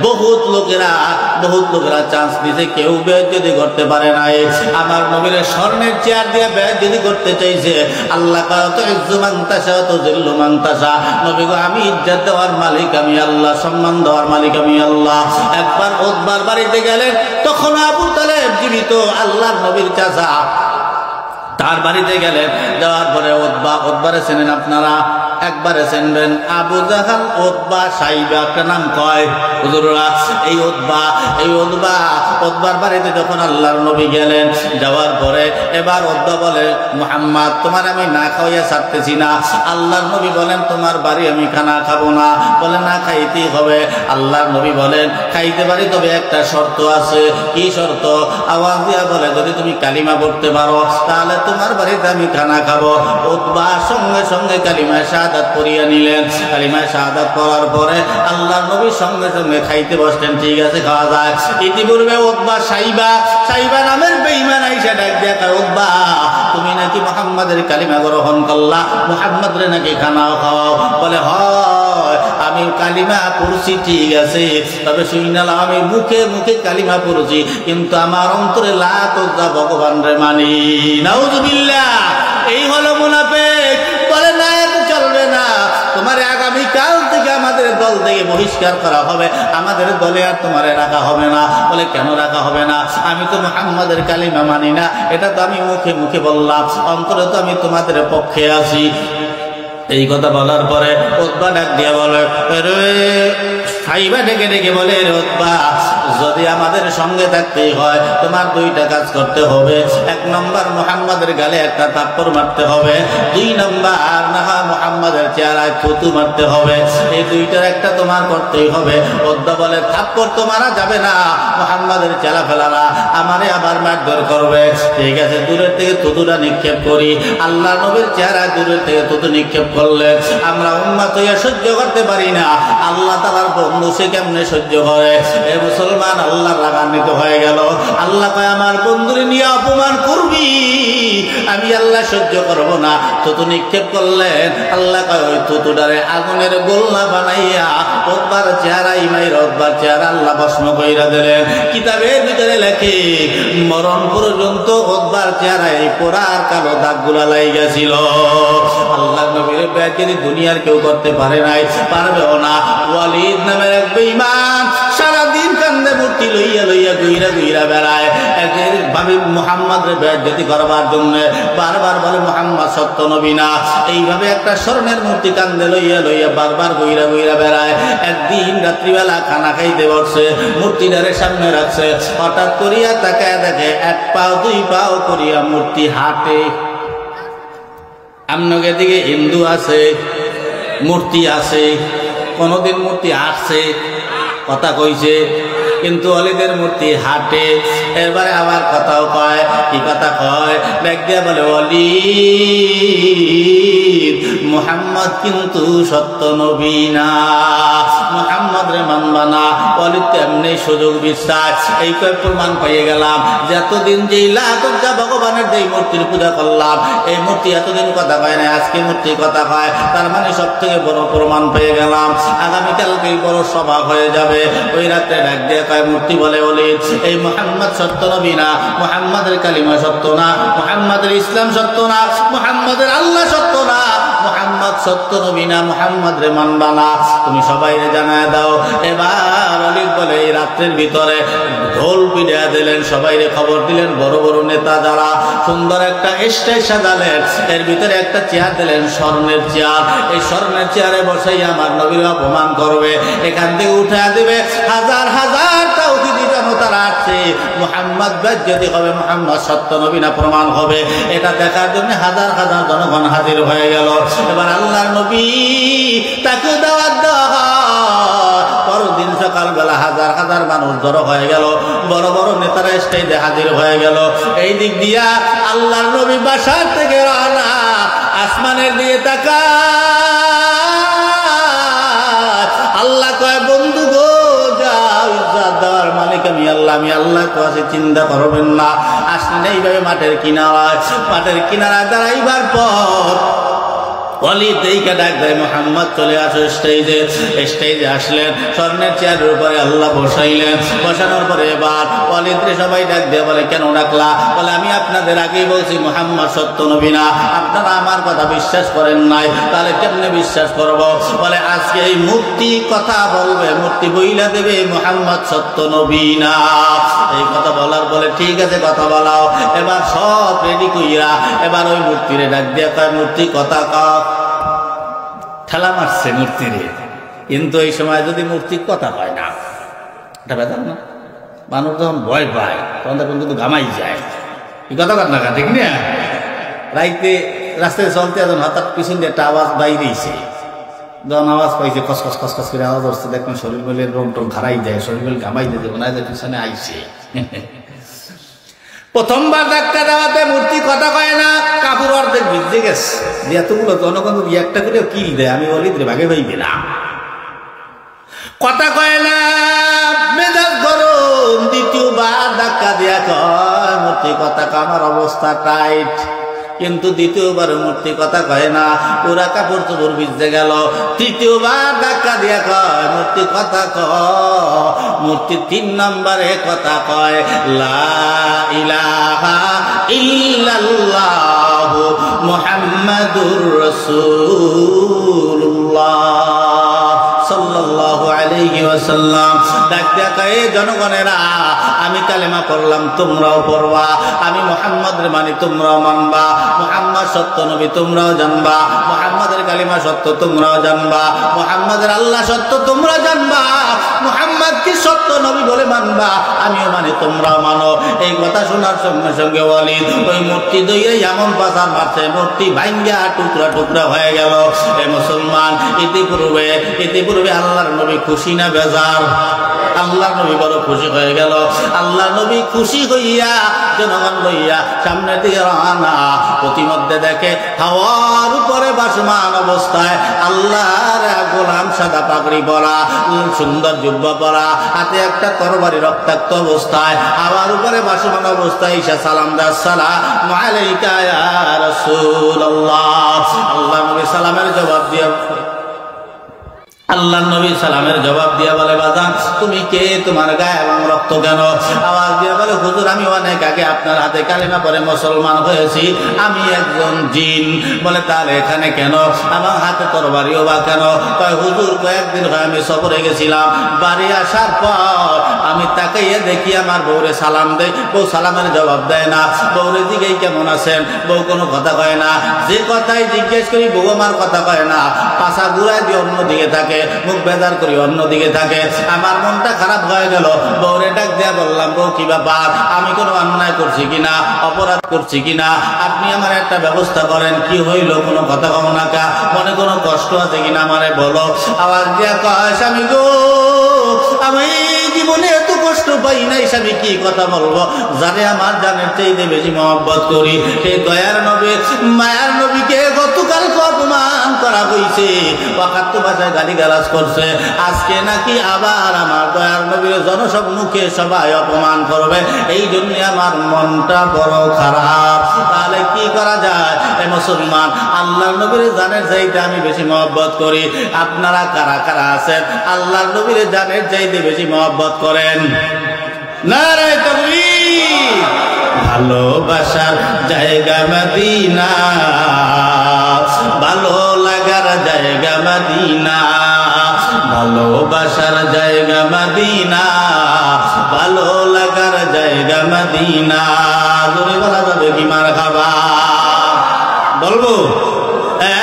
বহুত লোকেরা চান্স দিতে, কেউ বেয়াদবি করতে পারে নাই। আমার নবীর স্বর্ণের চেয়ার দিয়ে বেয়াদবি করতে চাইছে। আল্লাহ তো ইজ্জু মান তাশা তো জিল্লু মান তাশা। নবী গো, আমি ইজ্জত দেওয়ার মালিক আমি আল্লাহ, সম্মান দেওয়ার মালিক আমি আল্লাহ। একবার উতবার বাড়িতে গেলেন, তখন আবু তালেব জীবিত, আল্লাহর নবীর চাচা। তার বাড়িতে গেলেন, যাওয়ার পরে উতবারে চেনেন আপনারা? একবারে চিনবেন, আবু জাহাল, উতবা, সাইবা একটা নাম কয় হুজুররা। এই উতবার বাড়িতে যখন আল্লাহর নবী গেলেন, যাওয়ার পরে এবার উতবা বলে, মুহাম্মদ তোমার আমি না খাওয়াইয়া ছাড়তেছি না। আল্লাহর নবী বলেন, তোমার বাড়ি আমি খানা খাবো না। বলে না, খাইতেই হবে। আল্লাহর নবী বলেন, খাইতে পারি, তবে একটা শর্ত আছে। কি শর্ত? আওয়াজ দিয়া বলে, যদি তুমি কালিমা পড়তে পারো তাহলে তোমার বাড়িতে আমি খানা খাবো। উতবা সঙ্গে সঙ্গে কালিমা শাহাদাত পড়িয়ে নিলেন। কালিমা শাহাদাত পড়ার পরে আল্লাহর নবী সঙ্গে সঙ্গে খাইতে বসলেন। ঠিক আছে, খাওয়া যায়। ইতিপূর্বে উতবা সাইবা নামের বেঈমান আইসা ডাক দিয়া কয়, উতবা তুমি নাকি মুহাম্মাদের কালিমা গ্রহণ করলা, মুহাম্মাদরে নাকি খানাও খাওয়াও? বলে হয়, আমি কালিমা পড়ছি ঠিক আছে, তবে শুনালাম আমি মুখে মুখে কালিমা পড়ছি, কিন্তু আমার অন্তরে লাত উজ্জা ভগবান রে মানি। নাউজুবিল্লাহ। এই হলো মুনাফিক। বলে না, এত চলবে না, তোমার আগামী কাল থেকে আমাদের দল থেকে বহিষ্কার করা হবে, আমাদের দলে আর তোমারে রাখা হবে না। বলে কেন রাখা হবে না? আমি তো মুহাম্মাদের কালিমা মানি না, এটা তো আমি মুখে মুখে বললাম, অন্তরে তো আমি তোমাদের পক্ষে আছি। এই কথা বলার পরে উতবা ডাক দিয়া বলে, সাইবা ডেকে ডেকে বলে, উতবা যদি আমাদের সঙ্গে থাকতেই হয় তোমার দুইটা কাজ করতে হবে। এক নম্বর, মুহাম্মাদের গালে একটা থাপ্পড় মারতে হবে। দুই নম্বর, না মুহাম্মাদের চেহারায় থুতু মারতে হবে। এই দুইটার একটা তোমার করতেই হবে। উতবা বলে, থাপ্পড় তো মারা যাবে না, মুহাম্মাদের চেলা ফেলারা আমারে আবার মারধর করবে। ঠিক আছে, দূরের থেকে থুতুটা নিক্ষেপ করি। আল্লাহ নবীর চেহারায় দূরের থেকে থুতু নিক্ষেপ করলে আমরা উম্মত হইয়া সহ্য করতে পারি না, আল্লাহ তাআলার বন্ধু সে কেমনে সহ্য করে? এ মুসলমান, আল্লাহ রাগান্বিত হয়ে গেল। আল্লাহ কয়, আমার বন্ধুরে নিয়ে অপমান করবি, আমি আল্লাহ সহ্য করব না। থুতু নিক্ষেপ করলেন। আল্লাহ কয়, ওই থুতুটারে আগুনের গোলনা বানাইয়া উতবার চেহারা, ইমাইর উতবার চেহারা আল্লাহ ভস্ম কইরা দিলেন। কিতাবের ভিতরে লেখে, মরণ পর্যন্ত উতবার চেহারায় পোড়ার কালো দাগগুলা লাইগাছিল। আল্লাহ নবীর বেয়াদবি দুনিয়ার কেউ করতে পারে নাই, পারবেও না। ওয়ালিদ নামের এক বেঈমান সারাদিন কান্দে মূর্তি লইয়া লইয়া গুইরা গুইরা বেড়ায়। একদিন ভাবি মুহাম্মাদের বেয়াদবি করবার জন্য বারবার বলে মুহাম্মদ সত্য নবী না। এইভাবে একটা স্বর্ণের মূর্তি কান্দে লইয়া লইয়া বারবার গুইরা গুইরা বেড়ায়। একদিন রাত্রিবেলা খানা খাইতে বসছে, মূর্তিটারে সামনে রাখছে। হঠাৎ করিয়া তাকায় দেখে এক পাও দুই পাও করিয়া মূর্তি হাঁটে। আপনাকে দিকে হিন্দু আছে, মূর্তি আছে, কোনদিন মূর্তি হাঁটছে, কথা কইছে, কিন্তু অলিদের মূর্তি হাঁটে। এবারে আবার কথাও কয়। কি কথা কয়? দেখ দিয়া বলে, অলি মুহাম্মদ কিন্তু সত্য নবী না, মুহাম্মদ রে মানবা না। অলি তেমনি সুযোগ বিশ্বাস। এই কয় প্রমাণ পেয়ে গেলাম যে এতদিন যেই লাখা ভগবানের যেই মূর্তির পূজা করলাম, এই মূর্তি এতদিন কথা কয় না, আজকে মূর্তি কথা কয়। তার মানে সব থেকে বড় প্রমাণ পেয়ে গেলাম। আগামীকালকে বড় সভা হয়ে যাবে। ওই রাত্রে ডাক দিয়ে কয়, মূর্তি বলে, বলি এই মুহাম্মদ সত্য নবী না, মুহাম্মাদের কালিমা সত্য না, মুহাম্মাদের ইসলাম সত্য না, মুহাম্মাদের আল্লাহ সত্য না, মুহাম্মদ সত্য নবী না, মুহাম্মদ রে মানবা না, তুমি সবাই জানায় দাও। এবার অলিদ বলে, এই রাত্রের ভিতরে ঢোল পিড়া দিলেন, সবাই খবর দিলেন। বড় বড় নেতা যারা, সুন্দর একটা স্টেজ সাজালেন, এর ভিতরে একটা চেয়ার দিলেন, স্বর্ণের চেয়ার। এই স্বর্ণের চেয়ারে বসেই আমার নবীর অপমান করবে, এখান থেকে উঠে দেবে। হাজার হাজার তাওহীদি জনতারা আসছে, মুহাম্মদ বেজ্জতি হবে, মুহাম্মদ সত্য নবী না প্রমাণ হবে, এটা দেখার জন্য হাজার হাজার জনগণ হাজির হয়ে গেল। এবার আল্লাহর নবী তাকে দাওয়াত দেওয়া হয়। পরদিন সকালবেলা হাজার হাজার মানুষ জড়ো হয়ে গেল, বড় বড় নেতারা স্টেজে হাজির হয়ে গেল। এই দিক দিয়া আল্লাহর নবী বাসার থেকে রওনা, আসমানের দিকে তাকায়। আল্লাহ কয়, বন্ধু গো যাও, ইজ্জত দেওয়ার মালিক আমি আল্লাহ, আমি আল্লাহ তো আছে, চিন্তা করবেন না। আসলেন এইভাবে মাঠের কিনারায় দাঁড়াইবার পর ওয়ালিদ দেইকা ডাক দেয়, মুহাম্মদ চলে আসো স্টেজে। স্টেজে আসলেন, স্বর্ণের চেয়ারের উপরে আল্লাহ বসাইলেন। বসানোর পরে এবার ওয়ালিদরে সবাই ডাক দিয়ে বলে, কেন ডাকলা? বলে, আমি আপনাদের আগেই বলছি মুহাম্মদ সত্য নবী না, আপনারা আমার কথা বিশ্বাস করেন নাই, তাহলে কেমনে বিশ্বাস করব? বলে, আজকে এই মূর্তি কথা বলবে, মূর্তি বইলা দেবে মুহাম্মদ সত্য নবী না। এই কথা বলার বলে, ঠিক আছে কথা বলাও। এবার সব রেডি কইরা এবার ওই মূর্তিরে ডাক দিয়ে কয়, মূর্তি কথা কও। ঠেলা মারছে মূর্তিরে, কিন্তু এই সময় যদি মূর্তির কথা হয় না, এটা বেদান না? মানুষ যখন ভয় পায় তখন তখন কিন্তু ঘামাই যায়। এই কথা কর না, ঠিক না? রাইতে রাস্তায় চলতে এখন হঠাৎ পিছন দিয়ে একটা আওয়াজ বাইরেছে, যখন আওয়াজ পাইছে খসখস খসখস করে আওয়াজ হচ্ছে, দেখবেন শরীর বলে রং টং খারাই যায়, শরীর বলে ঘামাই দিয়ে মনে হয় পিছনে আইছে। প্রথমবার ধাক্কা দেওয়াতে মূর্তি কথা কয় না, কাপড় অর্ধেক ভিজে গেছে, এতগুলো জনগণ যদি একটা করে কিল দেয় আমি বলি ভাগে পাইবে না, কথা কয় না, মেজাজ গরম। দ্বিতীয়বার ধাক্কা দিয়া কয় মূর্তি কথা আমার অবস্থা টাইট, কিন্তু দ্বিতীয়বার মূর্তি কথা কয় না, পুরা কাপড় চোপড় ভিজে গেল। তৃতীয়বার ধাক্কা দিয়া কয় মূর্তি কথা কয়, মূর্তি 3 নম্বরে কথা কয় লা ইলাহা ইল্লাল্লাহু মুহাম্মাদুর রাসূলুল্লাহ সাল্লাল্লাহু আলাইহি ওয়াসাল্লাম। ডাক দিয়া কয় জনগণেরা, আমি কালেমা পড়লাম তোমরাও পড়বা, আমি মুহাম্মদের মানি তোমরাও মানবা, মুহাম্মদ সত্য নবী তোমরাও জানবা, মুহাম্মদের কালিমা সত্য তোমরাও জানবা, মুহাম্মদের আল্লাহ সত্য তোমরা জানবা, মুহাম্মদ কি সত্য নবী বলে মানবা, আমিও মানি তোমরাও মানো। এই কথা শোনার সঙ্গে সঙ্গে ওয়ালিদ ওই মূর্তি দইয়ে এমন পাথর মারছে, মূর্তি ভাঙ্গা টুকরা টুকরা হয়ে গেল। এ মুসলমান, ইতিপূর্বে আল্লাহর নবী খুশি না বেজার? আল্লাহ নবী বড় খুশি হয়ে গেল। আল্লাহ নবী খুশি হইয়া জনগণ লইয়া সামনের দিকে রওনা। প্রতিমধ্যে দেখে হাওয়ার উপরে ভাসমান অবস্থায় আল্লাহর গোলাম, সাদা পাগড়ি পরা, সুন্দর জুব্বা পরা, হাতে একটা তরবারি রক্তাক্ত অবস্থায় হাওয়ার উপরে ভাসমান অবস্থায় ঈশা সালাম দাস, সালামু আলাইকা ইয়া রাসূলুল্লাহ। আল্লাহ নবী সালামের জবাব দিয়ে বলে বাজান তুমি কে, তোমার গায়ে এবং রক্ত কেন? আওয়াজ দিয়ে বলে হুজুর আমি অনেক আগে আপনার হাতে কালেমা পড়ে মুসলমান হয়েছি, আমি একজন জিন। বলে তাহলে এখানে কেন, আমার হাতে তরবারিও বা কেন? কয় হুজুর কয়েকদিন হয় আমি সফরে গেছিলাম, বাড়ি আসার পর আমি তাকাইয়া দেখি আমার বউরে সালাম দেয়, বউ সালামের জবাব দেয় না, বউরে দিকেই কেমন আছেন, বউ কোনো কথা কয় না, যে কথাই জিজ্ঞেস করি বউ আমার কথা কয় না, পাশা ঘুরায় দিয়ে অন্যদিকে থাকে, মুখ বেজার করি অন্যদিকে থাকে। আমার মনটা খারাপ হয়ে গেল, বউরে ডাক দিয়া বললাম বউ কি ব্যাপার, আমি কোনো অন্যায় করছি কিনা, অপরাধ করছি কিনা, আপনি আমার একটা ব্যবস্থা করেন, কি হইল, কোনো কথা কও না কা, মনে কোনো কষ্ট আছে কিনা আমারে বলো। আওয়াজ দিয়া কয় স্বামী গো, আমি জীবনে এত কষ্ট পাই নাই স্বামী, কি কথা বলবো, যারে আমার জানের চাইতে বেশি মহব্বত করি, সেই দয়ার নবী মায়ার নবীকে গতকালকে অপমান করা হয়েছে, ওয়াকাত্ত ভাষায় গালিগালাজ করছে, আজকে নাকি আবার আমার দয়ার নবীর জনসম্মুখে সবাই অপমান করবে, এই জন্য আমার মনটা বড় খারাপ। তাহলে কি করা যায়? এ মুসলমান, আল্লাহর নবীর জানের চাইতে আমি বেশি মহব্বত করি। আপনারা কারা কারা আছেন আল্লাহর নবীর জানের চাইতে বেশি মহব্বত করেন? নারে তাকবীর। ভালোবাসার জায়গা মদিনা, ভালো লাগার জায়গা মদিনা, ভালোবাসার জায়গা মদিনা, ভালো লাগার জায়গা মদিনা। জোরে বলা যাবে কি মার খাবা? বলবো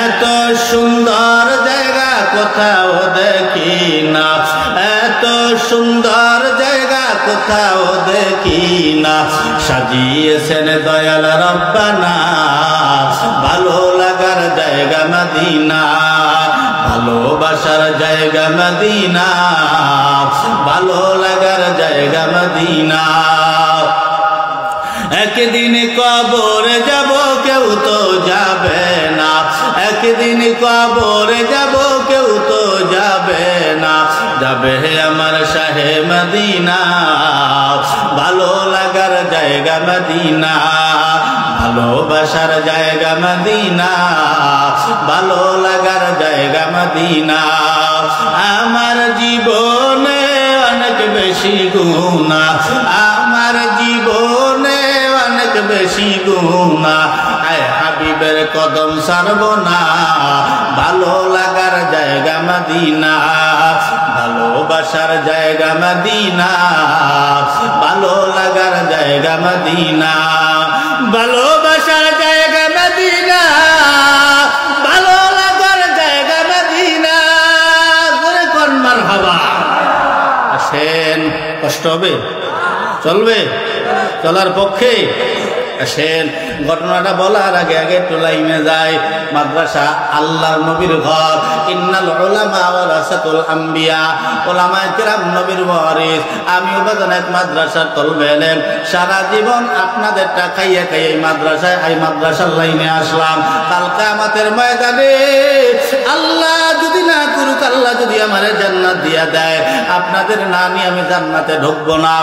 এত সুন্দর জায়গা কোথাও দেখি না, এত সুন্দর জায়গা কোথাও দেখি না, সাজিয়েছেন দয়াল রব্বানা, ভালো লাগার জায়গা মদিনা, ভালোবাসার জায়গা মদিনা, ভালো লাগার জায়গা মদিনা। একদিন কবরে যাব কেউ তো যাবে না, একদিন কবরে যাব কেউ তো যাবে না, যাবে আমার শাহে মদিনা, ভালো লাগার জায়গা মদিনা, ভালোবাসার জায়গা মদিনা, ভালো লাগার জায়গা মদিনা। আমার জীবনে অনেক বেশি গুনাহ, আমার জীবনে অনেক বেশি গুনাহ, আয় হাবিবের কদম ছাড়ব না, ভালো লাগার জায়গা মদিনা, ভালোবাসার জায়গা মদিনা, ভালো লাগার জায়গা মদিনা, ভালোবাসার জায়গা মদিনা, ভালো লাগার জায়গা মদিনা। জোরে কোন মারহাবা। আসেন, কষ্ট হবে? চলবে? চলার পক্ষে? আসেন ঘটনাটা বলার আগে আগে একটু লাইনে যায়। মাদ্রাসা আল্লাহর নবীর ঘর। ইন্নাল উলামা ওয়ারাসাতুল আম্বিয়া, উলামায়ে কেরাম নবীর ওয়ারিস। আমিও বাজান এক মাদ্রাসার তলবে এলেম, সারা জীবন আপনাদেরটা খাইয়ে খাইয়ে এই মাদ্রাসায় এই মাদ্রাসার লাইনে আসলাম। কাল কিয়ামতের ময়দানে আল্লাহ যদি না করুক, আল্লাহ যদি আমারে জান্নাত দিয়া দেয়, আপনাদের না নিয়ে আমি জান্নাতে ঢুকবো না।